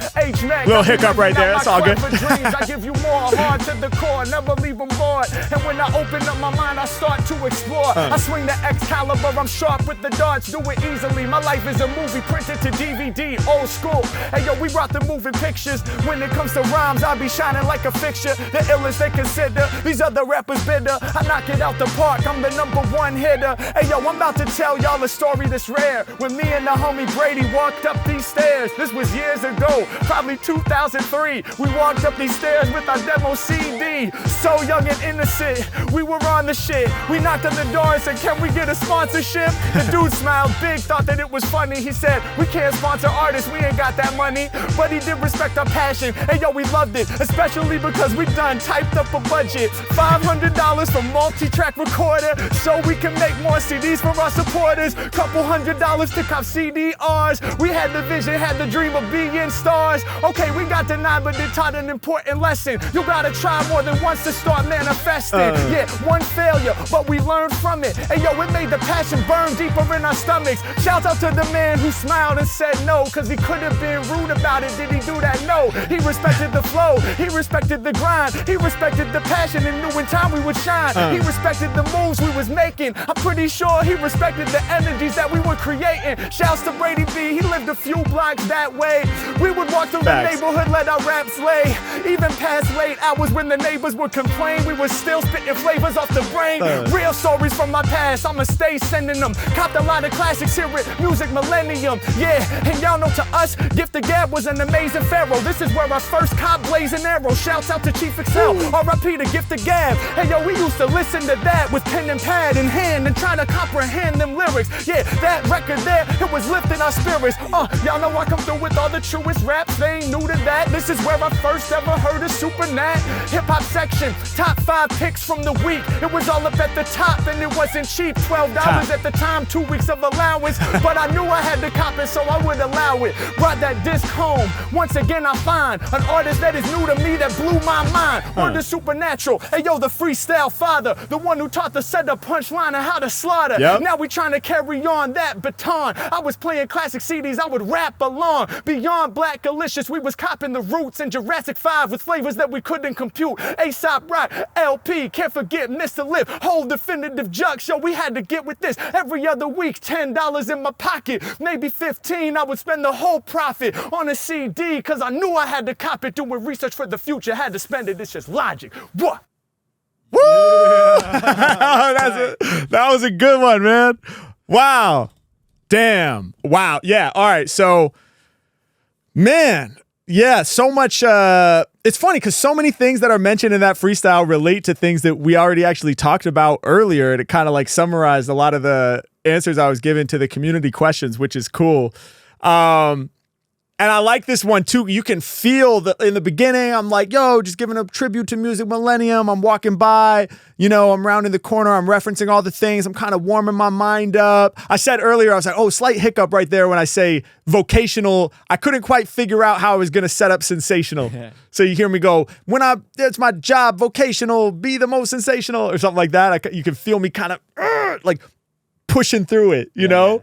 Mack, little hiccup right there, it's all good. I give you more hard to the core, never leave them bored. And when I open up my mind, I start to explore. I swing the Excalibur, I'm sharp with the darts, do it easily. My life is a movie printed to DVD, old school. Hey yo, we brought the moving pictures. When it comes to rhymes, I be shining like a fixture. The illest they consider, these other rappers bitter. I knock it out the park, I'm the #1 hitter. Hey yo, I'm about to tell y'all a story that's rare. When me and the homie Brady walked up these stairs, this was years ago, probably 2003. We walked up these stairs with our demo CD. So young and innocent, we were on the shit. We knocked on the door and said, can we get a sponsorship? The dude smiled big, thought that it was funny. He said, we can't sponsor artists, we ain't got that money. But he did respect our passion, and yo, we loved it. Especially because we done typed up a budget. $500 for multi-track recorder, so we can make more CDs for our supporters. Couple $100 to cop CDRs. We had the vision, had the dream of being stars. Okay, we got denied, but it taught an important lesson. You gotta try more than once to start manifesting. Yeah, one failure, but we learned from it. And yo, it made the passion burn deeper in our stomachs. Shout out to the man who smiled and said no, cause he could have been rude about it. Did he do that? No. He respected the flow, he respected the grind, he respected the passion and knew in time we would shine. He respected the moves we was making. I'm pretty sure he respected the energies that we were creating. Shouts to Brady B, he lived a few blocks that way. We would walk through the neighborhood, let our raps lay. Even past late hours when the neighbors would complain, we were still spitting flavors off the brain. Real stories from my past, I'ma stay sending them. Copped a lot of classics here at Music Millennium. Yeah, and y'all know to us, Gift the Gab was an amazing pharaoh. This is where our first cop blazing arrow. Shouts out to Chief Excel, R.I.P. to Gift the Gab. Hey yo, we used to listen to that with pen and pad in hand and try to comprehend them lyrics. Yeah, that record there, it was lifting our spirits. Y'all know I come through with all the truest raps, they ain't new to that. This is where I first ever heard of Super Nat. Hip hop section, top 5 picks from the week. It was all up at the top, and it wasn't cheap, $12 at the time, 2 weeks of allowance. But I knew I had to cop it, so I would allow it. Brought that disc home. Once again, I find an artist that is new to me that blew my mind. Word is supernatural. Hey, yo, the freestyle father, the one who taught the setup, punchline, and how to slaughter. Yep. Now we trying to carry on that baton. I was playing classic CDs, I would rap along. Beyond Black Delicious, we was copping the Roots and Jurassic 5 with flavors that we couldn't compute. Aesop Rock, LP, can't forget Mr. Lip, whole definitive jug show. We had to get with this every other week. $10 in my pocket, maybe 15. I would spend the whole profit on a CD, cause I knew I had to cop it. Doing research for the future, had to spend it. It's just logic. What? Woo! That was a good one, man. Wow. Damn. Wow. Yeah. All right. So, man, yeah, so much. It's funny because so many things that are mentioned in that freestyle relate to things that we already actually talked about earlier. And it kind of like summarized a lot of the answers I was given to the community questions, which is cool. And I like this one too. You can feel that in the beginning, I'm like, yo, just giving a tribute to Music Millennium. I'm walking by, you know, I'm rounding the corner. I'm referencing all the things. I'm kind of warming my mind up. I said earlier, I was like, oh, slight hiccup right there when I say vocational. I couldn't quite figure out how I was going to set up sensational. So you hear me go, it's my job, vocational, be the most sensational or something like that. You can feel me kind of like pushing through it, you know,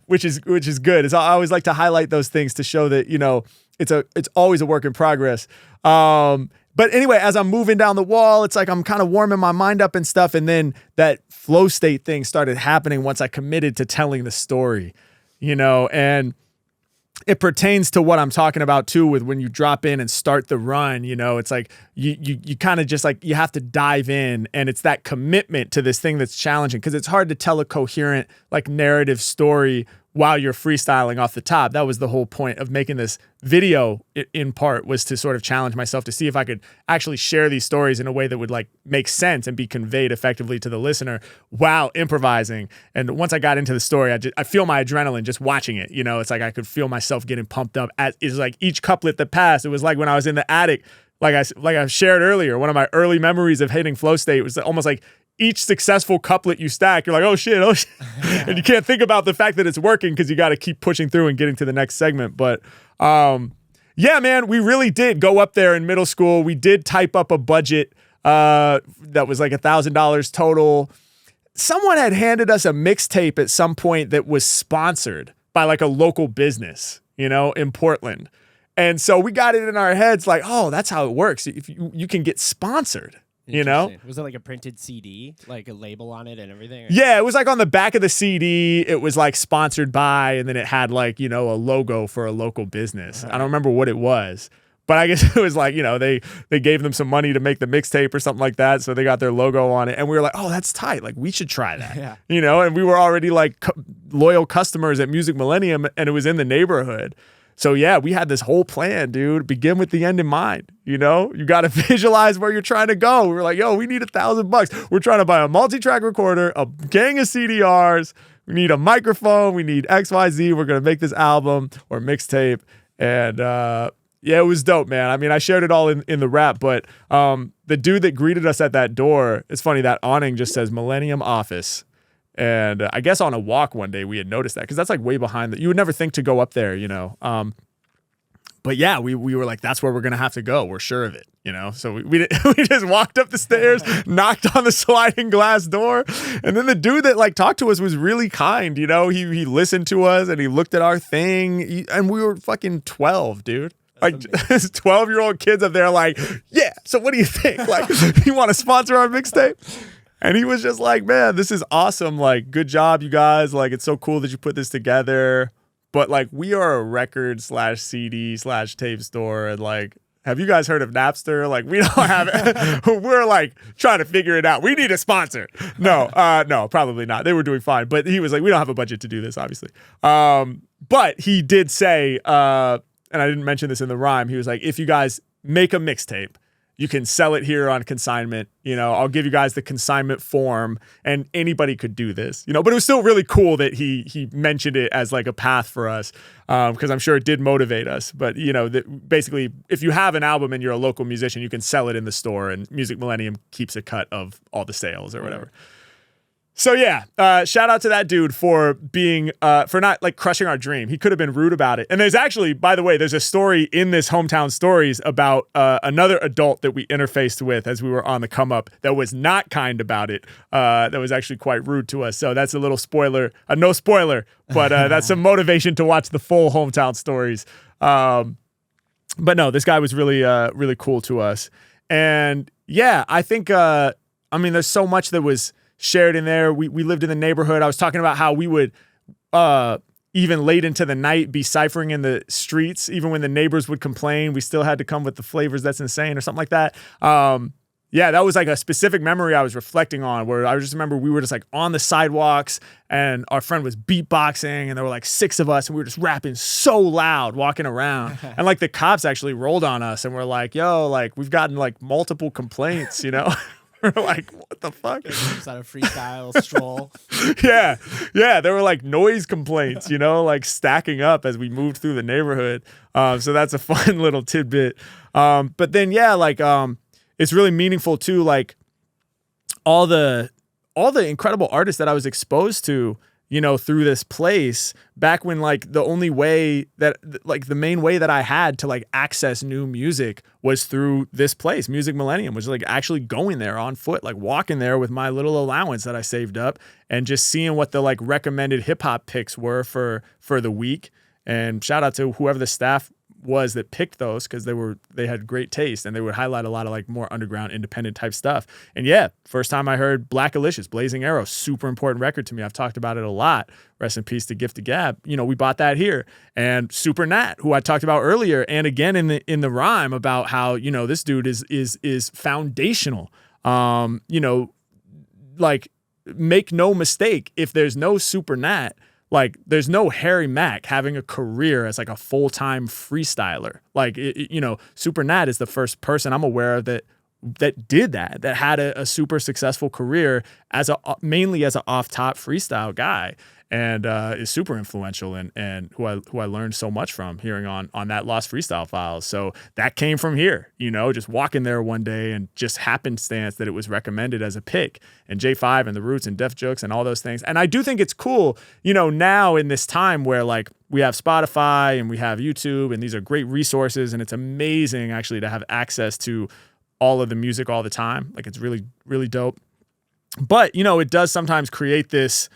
which is good. I always like to highlight those things to show that, you know, it's always a work in progress. But anyway, as I'm moving down the wall, it's like I'm kind of warming my mind up and stuff. And then that flow state thing started happening once I committed to telling the story, you know, and it pertains to what I'm talking about too, with when you drop in and start the run, you know, it's like you kind of just like, you have to dive in, and it's that commitment to this thing that's challenging, because it's hard to tell a coherent like narrative story while you're freestyling off the top. That was the whole point of making this video in part, was to sort of challenge myself to see if I could actually share these stories in a way that would like make sense and be conveyed effectively to the listener while improvising. And once I got into the story, I feel my adrenaline just watching it. You know, it's like I could feel myself getting pumped up. It's like each couplet that passed, it was like when I was in the attic, like I shared earlier, one of my early memories of hitting flow state was almost like each successful couplet you stack, you're like, oh shit. And you can't think about the fact that it's working because you got to keep pushing through and getting to the next segment. But yeah, man, we really did go up there in middle school. We did type up a budget that was like $1,000 total. Someone had handed us a mixtape at some point that was sponsored by like a local business, you know, in Portland. And so we got it in our heads like, oh, that's how it works. If you can get sponsored. You know, was it like a printed CD, like a label on it and everything? Yeah, it was like on the back of the CD, it was like sponsored by, and then it had like, you know, a logo for a local business. I don't remember what it was, but I guess it was like, you know, they gave them some money to make the mixtape or something like that. So they got their logo on it, and we were like, oh, that's tight. Like we should try that, you know? And we were already like loyal customers at Music Millennium, and it was in the neighborhood. So yeah, we had this whole plan, dude. Begin with the end in mind. You know, you got to visualize where you're trying to go. We were like, yo, we need $1,000. We're trying to buy a multi-track recorder, a gang of CDRs. We need a microphone. We need XYZ. We're going to make this album or mixtape. And yeah, it was dope, man. I mean, I shared it all in the rap, but the dude that greeted us at that door, it's funny, that awning just says Millennium Office. And I guess on a walk one day we had noticed that, because that's like way behind. You would never think to go up there, you know. But yeah, we were like, that's where we're gonna have to go. We're sure of it, you know. So we just walked up the stairs, knocked on the sliding glass door, and then the dude that like talked to us was really kind, you know. He listened to us and he looked at our thing, and we were fucking 12, dude. Like 12-year-old kids up there, like, yeah. So what do you think? Like, you want to sponsor our mixtape? And he was just like, man, this is awesome. Like, good job, you guys. Like, it's so cool that you put this together. But like, we are a record/CD/tape store. And like, have you guys heard of Napster? Like, we don't have it. We're like trying to figure it out. We need a sponsor. No, probably not. They were doing fine. But he was like, we don't have a budget to do this, obviously. But he did say, and I didn't mention this in the rhyme, he was like, if you guys make a mixtape, you can sell it here on consignment. You know, I'll give you guys the consignment form, and anybody could do this, you know. But it was still really cool that he mentioned it as like a path for us, because I'm sure it did motivate us. But, you know, basically, if you have an album and you're a local musician, you can sell it in the store, and Music Millennium keeps a cut of all the sales or whatever. So yeah, shout out to that dude for being for not like crushing our dream. He could have been rude about it. And there's actually, by the way, there's a story in this Hometown Stories about another adult that we interfaced with as we were on the come up that was not kind about it. That was actually quite rude to us. So that's a little spoiler, no spoiler, but that's some motivation to watch the full Hometown Stories. But no, this guy was really really cool to us. And yeah, I think there's so much that was shared in there. We lived in the neighborhood. I was talking about how we would even late into the night be ciphering in the streets. Even when the neighbors would complain, we still had to come with the flavors that's insane or something like that. Yeah, that was like a specific memory I was reflecting on, where I just remember we were just like on the sidewalks and our friend was beatboxing and there were like 6 of us and we were just rapping so loud walking around. And like the cops actually rolled on us and were like, yo, like we've gotten like multiple complaints, you know? We're like, what the fuck? Just on a freestyle stroll. Yeah. There were like noise complaints, you know, like stacking up as we moved through the neighborhood. So that's a fun little tidbit. But then, yeah, like it's really meaningful too, like all the incredible artists that I was exposed to, you know, through this place back when like the only way that like the main way that I had to like access new music was through this place, Music Millennium, was like actually going there on foot, like walking there with my little allowance that I saved up and just seeing what the like recommended hip hop picks were for the week. And shout out to whoever the staff was that picked those, because they had great taste and they would highlight a lot of like more underground independent type stuff. And yeah, first time I heard Black Alicious, Blazing Arrow, super important record to me. I've talked about it a lot. Rest in peace to Gift to Gab. You know, we bought that here. And Super Nat, who I talked about earlier, and again in the rhyme about how, you know, this dude is foundational. You know, like make no mistake, if there's no Super Nat, like there's no Harry Mack having a career as like a full-time freestyler. Like, you know, Super Nat is the first person I'm aware of that did that had a super successful career as mainly as an off-top freestyle guy, and is super influential and who I learned so much from hearing on that Lost Freestyle Files. So that came from here, you know, just walking there one day and just happenstance that it was recommended as a pick, and J5 and the Roots and Def Jokes and all those things. And I do think it's cool, you know, now in this time where like we have Spotify and we have YouTube and these are great resources, and it's amazing actually to have access to all of the music all the time. Like it's really, really dope. But, you know, it does sometimes create this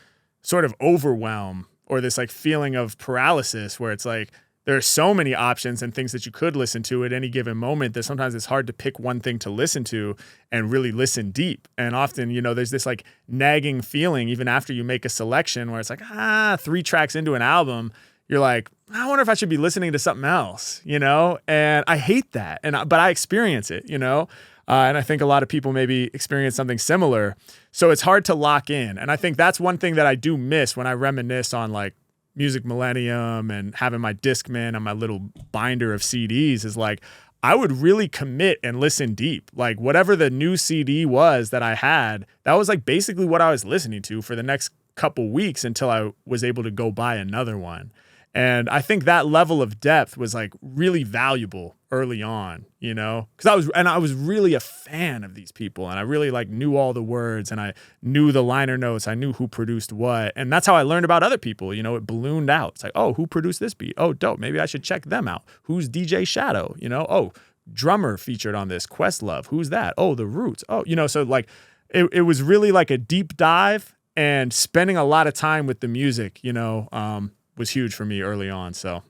sort of overwhelm or this like feeling of paralysis where it's like there are so many options and things that you could listen to at any given moment that sometimes it's hard to pick one thing to listen to and really listen deep. And often, you know, there's this like nagging feeling even after you make a selection where it's like, 3 tracks into an album, you're like, I wonder if I should be listening to something else, you know? And I hate that. But I experience it, you know? And I think a lot of people maybe experience something similar. So it's hard to lock in. And I think that's one thing that I do miss when I reminisce on like Music Millennium and having my Discman and my little binder of CDs is like, I would really commit and listen deep. Like whatever the new CD was that I had, that was like basically what I was listening to for the next couple weeks until I was able to go buy another one. And I think that level of depth was like really valuable early on, you know, because I was really a fan of these people, and I really like knew all the words and I knew the liner notes. I knew who produced what. And that's how I learned about other people. You know, it ballooned out. It's like, oh, who produced this beat? Oh, dope. Maybe I should check them out. Who's DJ Shadow? You know, oh, drummer featured on this, Questlove. Who's that? Oh, the Roots. Oh, you know, so like it was really like a deep dive, and spending a lot of time with the music, you know, was huge for me early on. So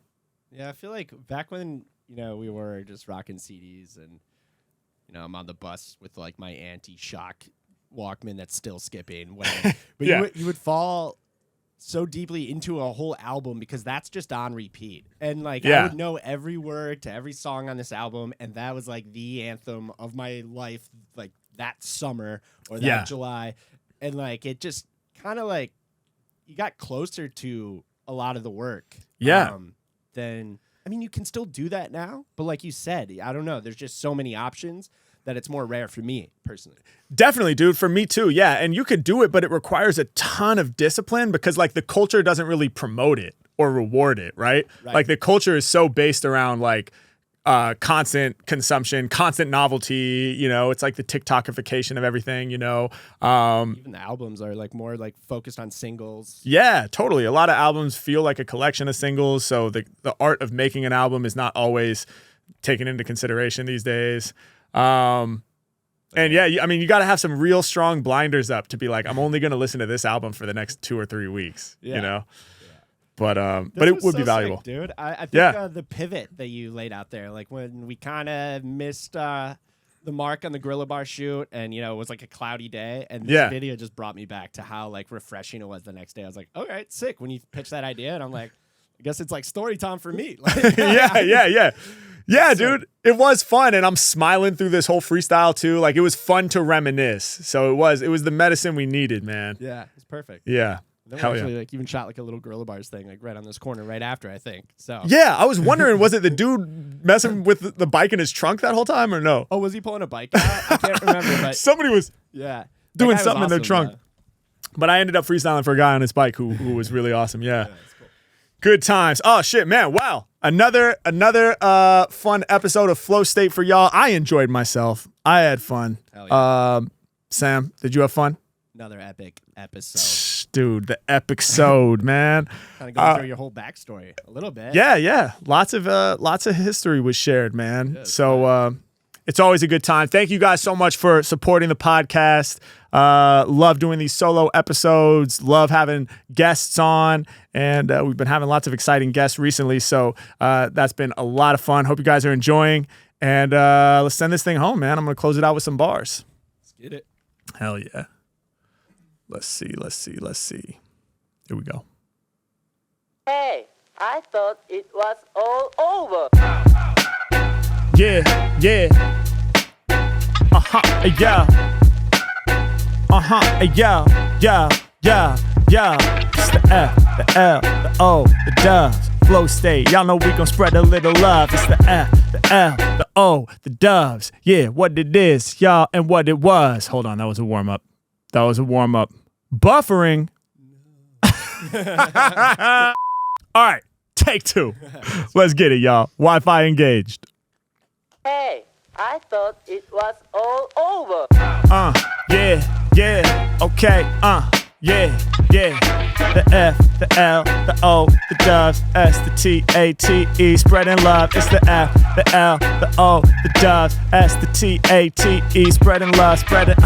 yeah, I feel like back when, you know, we were just rocking CDs and, you know, I'm on the bus with like my anti-shock Walkman that's still skipping, whatever. But yeah. you would fall so deeply into a whole album because that's just on repeat. And like I would know every word to every song on this album, and that was like the anthem of my life, like that summer or that July. And like it just kind of like you got closer to a lot of the work. Then I mean, you can still do that now, but like you said, I don't know, there's just so many options that it's more rare for me personally. Definitely, dude, for me too. Yeah, and you could do it, but it requires a ton of discipline because like the culture doesn't really promote it or reward it, right? Like the culture is so based around like constant consumption, constant novelty. It's like the TikTokification of everything. Even the albums are like more like focused on singles. Yeah, totally. A lot of albums feel like a collection of singles, so the art of making an album is not always taken into consideration these days. And yeah, you got to have some real strong blinders up to be like, I'm only going to listen to this album for the next 2 or 3 weeks. But it would be valuable, sick, dude. I think the pivot that you laid out there, like when we kind of missed the mark on the Guerrilla Bar shoot, and it was like a cloudy day, and this video just brought me back to how like refreshing it was the next day. I was like, all right, sick. When you pitched that idea, and I'm like, I guess it's like story time for me. Like, yeah, dude. It was fun, and I'm smiling through this whole freestyle too. Like, it was fun to reminisce. So it was the medicine we needed, man. Yeah, it's perfect. Yeah. Then we actually like even shot like a little Guerrilla Bars thing like right on this corner right after, I think. So yeah, I was wondering, was it the dude messing with the bike in his trunk that whole time or no? Oh, was he pulling a bike out? I can't remember, but somebody was doing something in their trunk. Yeah. But I ended up freestyling for a guy on his bike who was really awesome. Yeah. That's cool. Good times. Oh shit, man. Wow. Another fun episode of Flow State for y'all. I enjoyed myself. I had fun. Hell yeah. Sam, did you have fun? Another epic episode. Dude, the episode, man. Kind of going through your whole backstory a little bit. Yeah. Lots of history was shared, man. So it's always a good time. Thank you guys so much for supporting the podcast. Love doing these solo episodes. Love having guests on. And we've been having lots of exciting guests recently. So that's been a lot of fun. Hope you guys are enjoying. And let's send this thing home, man. I'm going to close it out with some bars. Let's get it. Hell yeah. Let's see. Here we go. Hey, I thought it was all over. Yeah. Yeah. It's the F, the L, the O, the Doves. Flow State. Y'all know we gon' spread a little love. It's the F, the L, the O, the Doves. Yeah, what it is, y'all, and what it was. Hold on, that was a warm-up. Buffering. All right, take 2. Let's get it, y'all. Wi-Fi engaged. Hey, I thought it was all over. Yeah, okay, yeah. The F, the L, the O, the Doves, S, the T, A, T, E, spreading love. It's the F, the L, the O, the Doves, S, the T, A, T, E, spreading love, spreading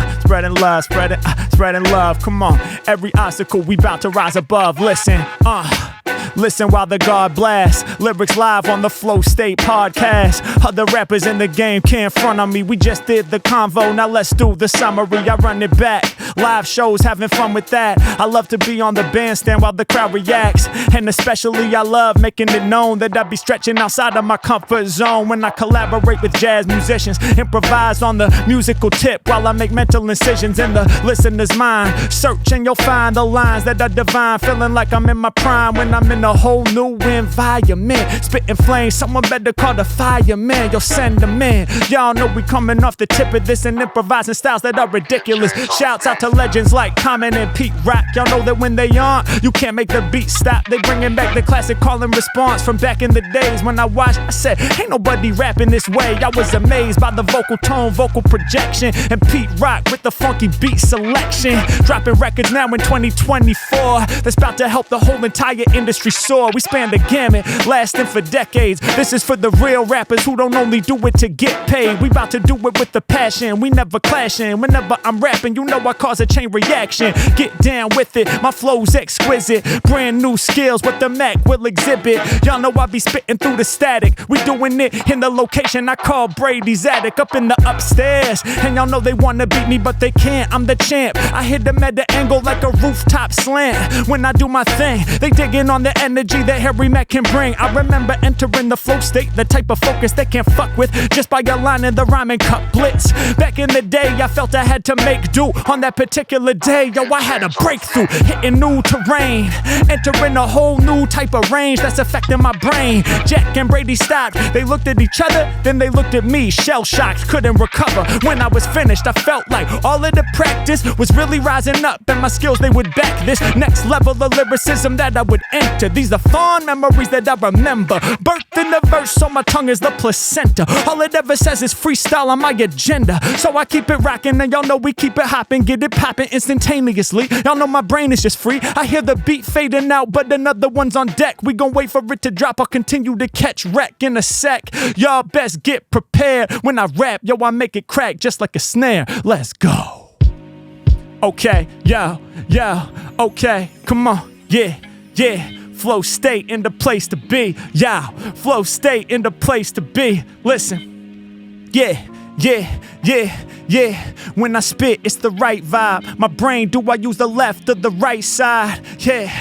love. Come on, every obstacle we bout to rise above. Listen while the guard blasts. Lyrics live on the Flow State podcast. Other rappers in the game can't front on me. We just did the convo, now let's do the summary. I run it back. Live shows, having fun with that. I love to be on the bandstand while the crowd reacts. And especially I love making it known that I be stretching outside of my comfort zone when I collaborate with jazz musicians. Improvise on the musical tip while I make mental incisions in the listener's mind. Search and you'll find the lines that are divine. Feeling like I'm in my prime when I'm in a whole new environment. Spitting flames, someone better call the fireman. Yo, send them in. Y'all know we coming off the tip of this and improvising styles that are ridiculous. Shouts out to legends like Common and Pete Rock. Y'all know that when they on, you can't make the beat stop. They bringing back the classic call and response from back in the days when I watched. I said, ain't nobody rapping this way. I was amazed by the vocal tone, vocal projection, and Pete Rock with the funky beat selection. Dropping records now in 2024 that's about to help the whole entire industry soar. We span the gamut, lasting for decades. This is for the real rappers who don't only do it to get paid. We about to do it with the passion. We never clashing. Whenever I'm rapping, you know I cause a chain reaction. Get down with it, my flow's exquisite. Brand new skills, what the Mack will exhibit. Y'all know I be spitting through the static. We doing it in the location I call Brady's attic, up in the upstairs. And y'all know they wanna beat me, but they can't. I'm the champ. I hit them at the angle like a rooftop slant. When I do my thing, they digging on the energy that Harry Mack can bring. I remember entering the flow state, the type of focus they can't fuck with just by aligning the rhyming couplets. Back in the day, I felt I had to make do on that particular day, yo, I had a breakthrough, hitting new terrain, entering a whole new type of range that's affecting my brain. Jack and Brady stopped, they looked at each other, then they looked at me, shell-shocked, couldn't recover. When I was finished, I felt like all of the practice was really rising up, and my skills, they would back this next level of lyricism that I would enter. These are fond memories that I remember, birthed in the verse, so my tongue is the placenta. All it ever says is freestyle on my agenda, so I keep it rocking, and y'all know we keep it hopping, get it popping instantaneously. Y'all know my brain is just free. I hear the beat fading out, but another one's on deck. We gon' wait for it to drop. I'll continue to catch wreck in a sec. Y'all best get prepared. When I rap, yo, I make it crack just like a snare. Let's go. Okay, yo, okay, come on, yeah. Flow state in the place to be, yeah. Flow state in the place to be. Listen, yeah. When I spit, it's the right vibe. My brain, do I use the left or the right side? Yeah,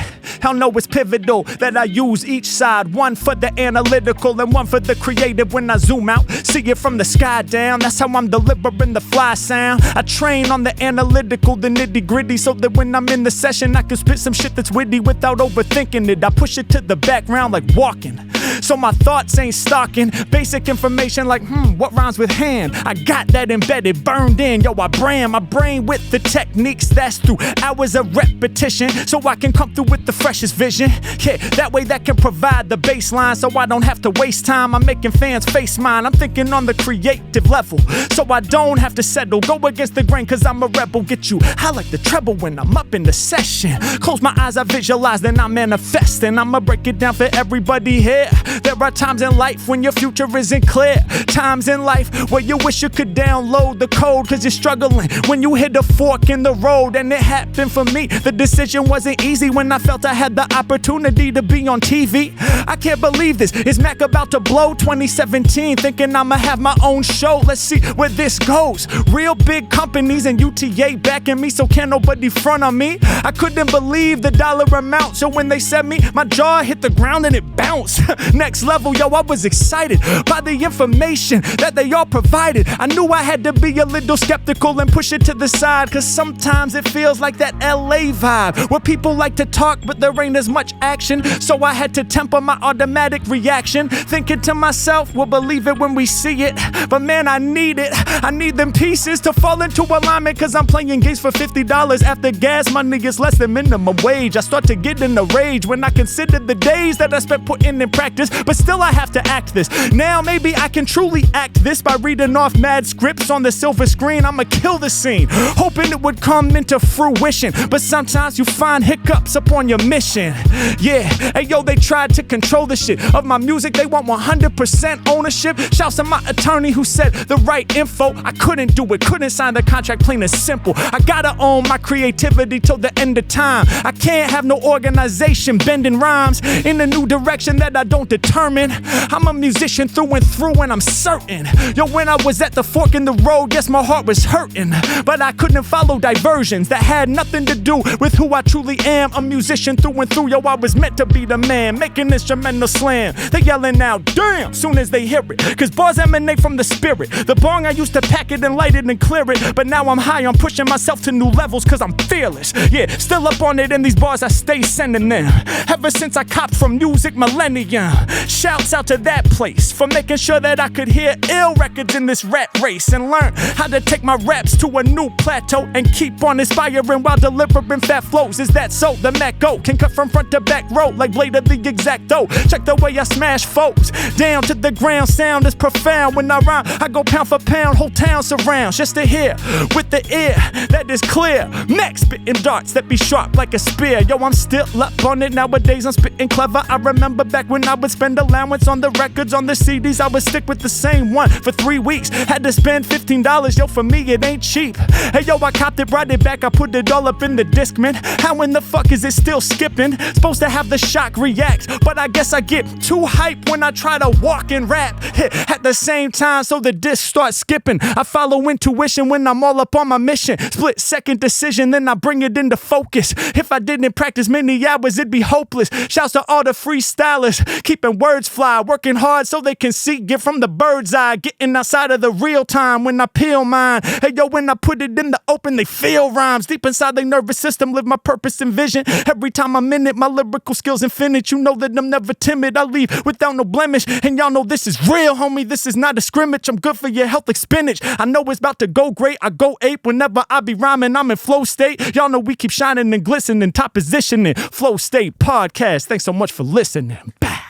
I know it's pivotal that I use each side. One for the analytical and one for the creative. When I zoom out, see it from the sky down. That's how I'm delivering the fly sound. I train on the analytical, the nitty gritty, so that when I'm in the session, I can spit some shit that's witty without overthinking it. I push it to the background like walking, so my thoughts ain't stalking. Basic information like, what rhymes with hand? I got that embedded, burned in. Yo, I brand my brain with the techniques that's through hours of repetition, so I can come through with the freshest vision. Yeah, that way that can provide the baseline, so I don't have to waste time. I'm making fans face mine. I'm thinking on the creative level, so I don't have to settle. Go against the grain, cause I'm a rebel. Get you high like the treble when I'm up in the session. Close my eyes, I visualize, then I manifest, and I'ma break it down for everybody here. There are times in life when your future isn't clear. Times in life where you wish you could download the code, cause you're struggling when you hit a fork in the road. And it happened for me. The decision wasn't easy when I felt I had the opportunity to be on TV. I can't believe this. Is Mack about to blow? 2017, thinking I'ma have my own show. Let's see where this goes. Real big companies and UTA backing me, so can't nobody front on me. I couldn't believe the dollar amount, so when they said me, my jaw hit the ground and it bounced. Next level, yo, I was excited by the information that they all provided. I knew I had to be a little skeptical and push it to the side, cause sometimes it feels like that LA vibe where people like to talk but there ain't as much action. So I had to temper my automatic reaction, thinking to myself, we'll believe it when we see it. But man, I need it. I need them pieces to fall into alignment, cause I'm playing games for $50 after gas money is less than minimum wage. I start to get in a rage when I consider the days that I spent putting in practice, but still I have to act this. Now maybe I can truly act this by reading off mad scripts on the silver screen. I'ma kill the scene, hoping it would come into fruition. But sometimes you find hiccups upon your mission. Yeah, hey yo, they tried to control the shit of my music. They want 100% ownership. Shouts to my attorney who said the right info. I couldn't do it, couldn't sign the contract, plain and simple. I gotta own my creativity till the end of time. I can't have no organization bending rhymes in a new direction that I don't determine. I'm a musician through and through, and I'm certain. Yo, when I was at the fork in the road, yes, my heart was hurting, but I couldn't follow diversions that had nothing to do with who I truly am. A musician through and through, yo, I was meant to be the man, making instrumental slam. They yelling out, damn, soon as they hear it, cause bars emanate from the spirit. The bong I used to pack it and light it and clear it, but now I'm high, I'm pushing myself to new levels, cause I'm fearless. Yeah, still up on it, in these bars I stay sending them. Ever since I copped from music Millennium. Shouts out to that place for making sure that I could hear ill records in this rat race, and learn how to take my raps to a new plateau and keep on inspiring while delivering fat flows. Is that so? The Mack go can cut from front to back row like blade of the Exacto. Check the way I smash foes down to the ground. Sound is profound when I rhyme. I go pound for pound, whole town surrounds just to hear with the ear that is clear. Mack spitting darts that be sharp like a spear. Yo, I'm still up on it nowadays. I'm spitting clever. I remember back when I would spend allowance on the records, on the CDs. I would stick with the same one for 3 weeks. Had to spend $15. Yo, for me it ain't cheap. Hey yo, I copped it, brought it back. I put it all up in the Discman. How in the fuck is it still skipping? Supposed to have the shock reacts, but I guess I get too hype when I try to walk and rap at the same time, so the disc starts skipping. I follow intuition when I'm all up on my mission. Split second decision, then I bring it into focus. If I didn't practice many hours, it'd be hopeless. Shouts to all the freestylers. Keep keeping words fly, working hard so they can see, get from the bird's eye, getting outside of the real time when I peel mine. Hey yo, when I put it in the open, they feel rhymes deep inside their nervous system, live my purpose and vision. Every time I'm in it, my lyrical skills infinite. You know that I'm never timid, I leave without no blemish. And y'all know this is real, homie, this is not a scrimmage. I'm good for your health like spinach. I know it's about to go great, I go ape whenever I be rhyming. I'm in flow state, y'all know we keep shining and glistening, top positioning. Flow State Podcast, thanks so much for listening. Bah.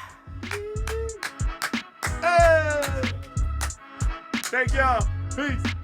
Hey. Thank y'all, peace.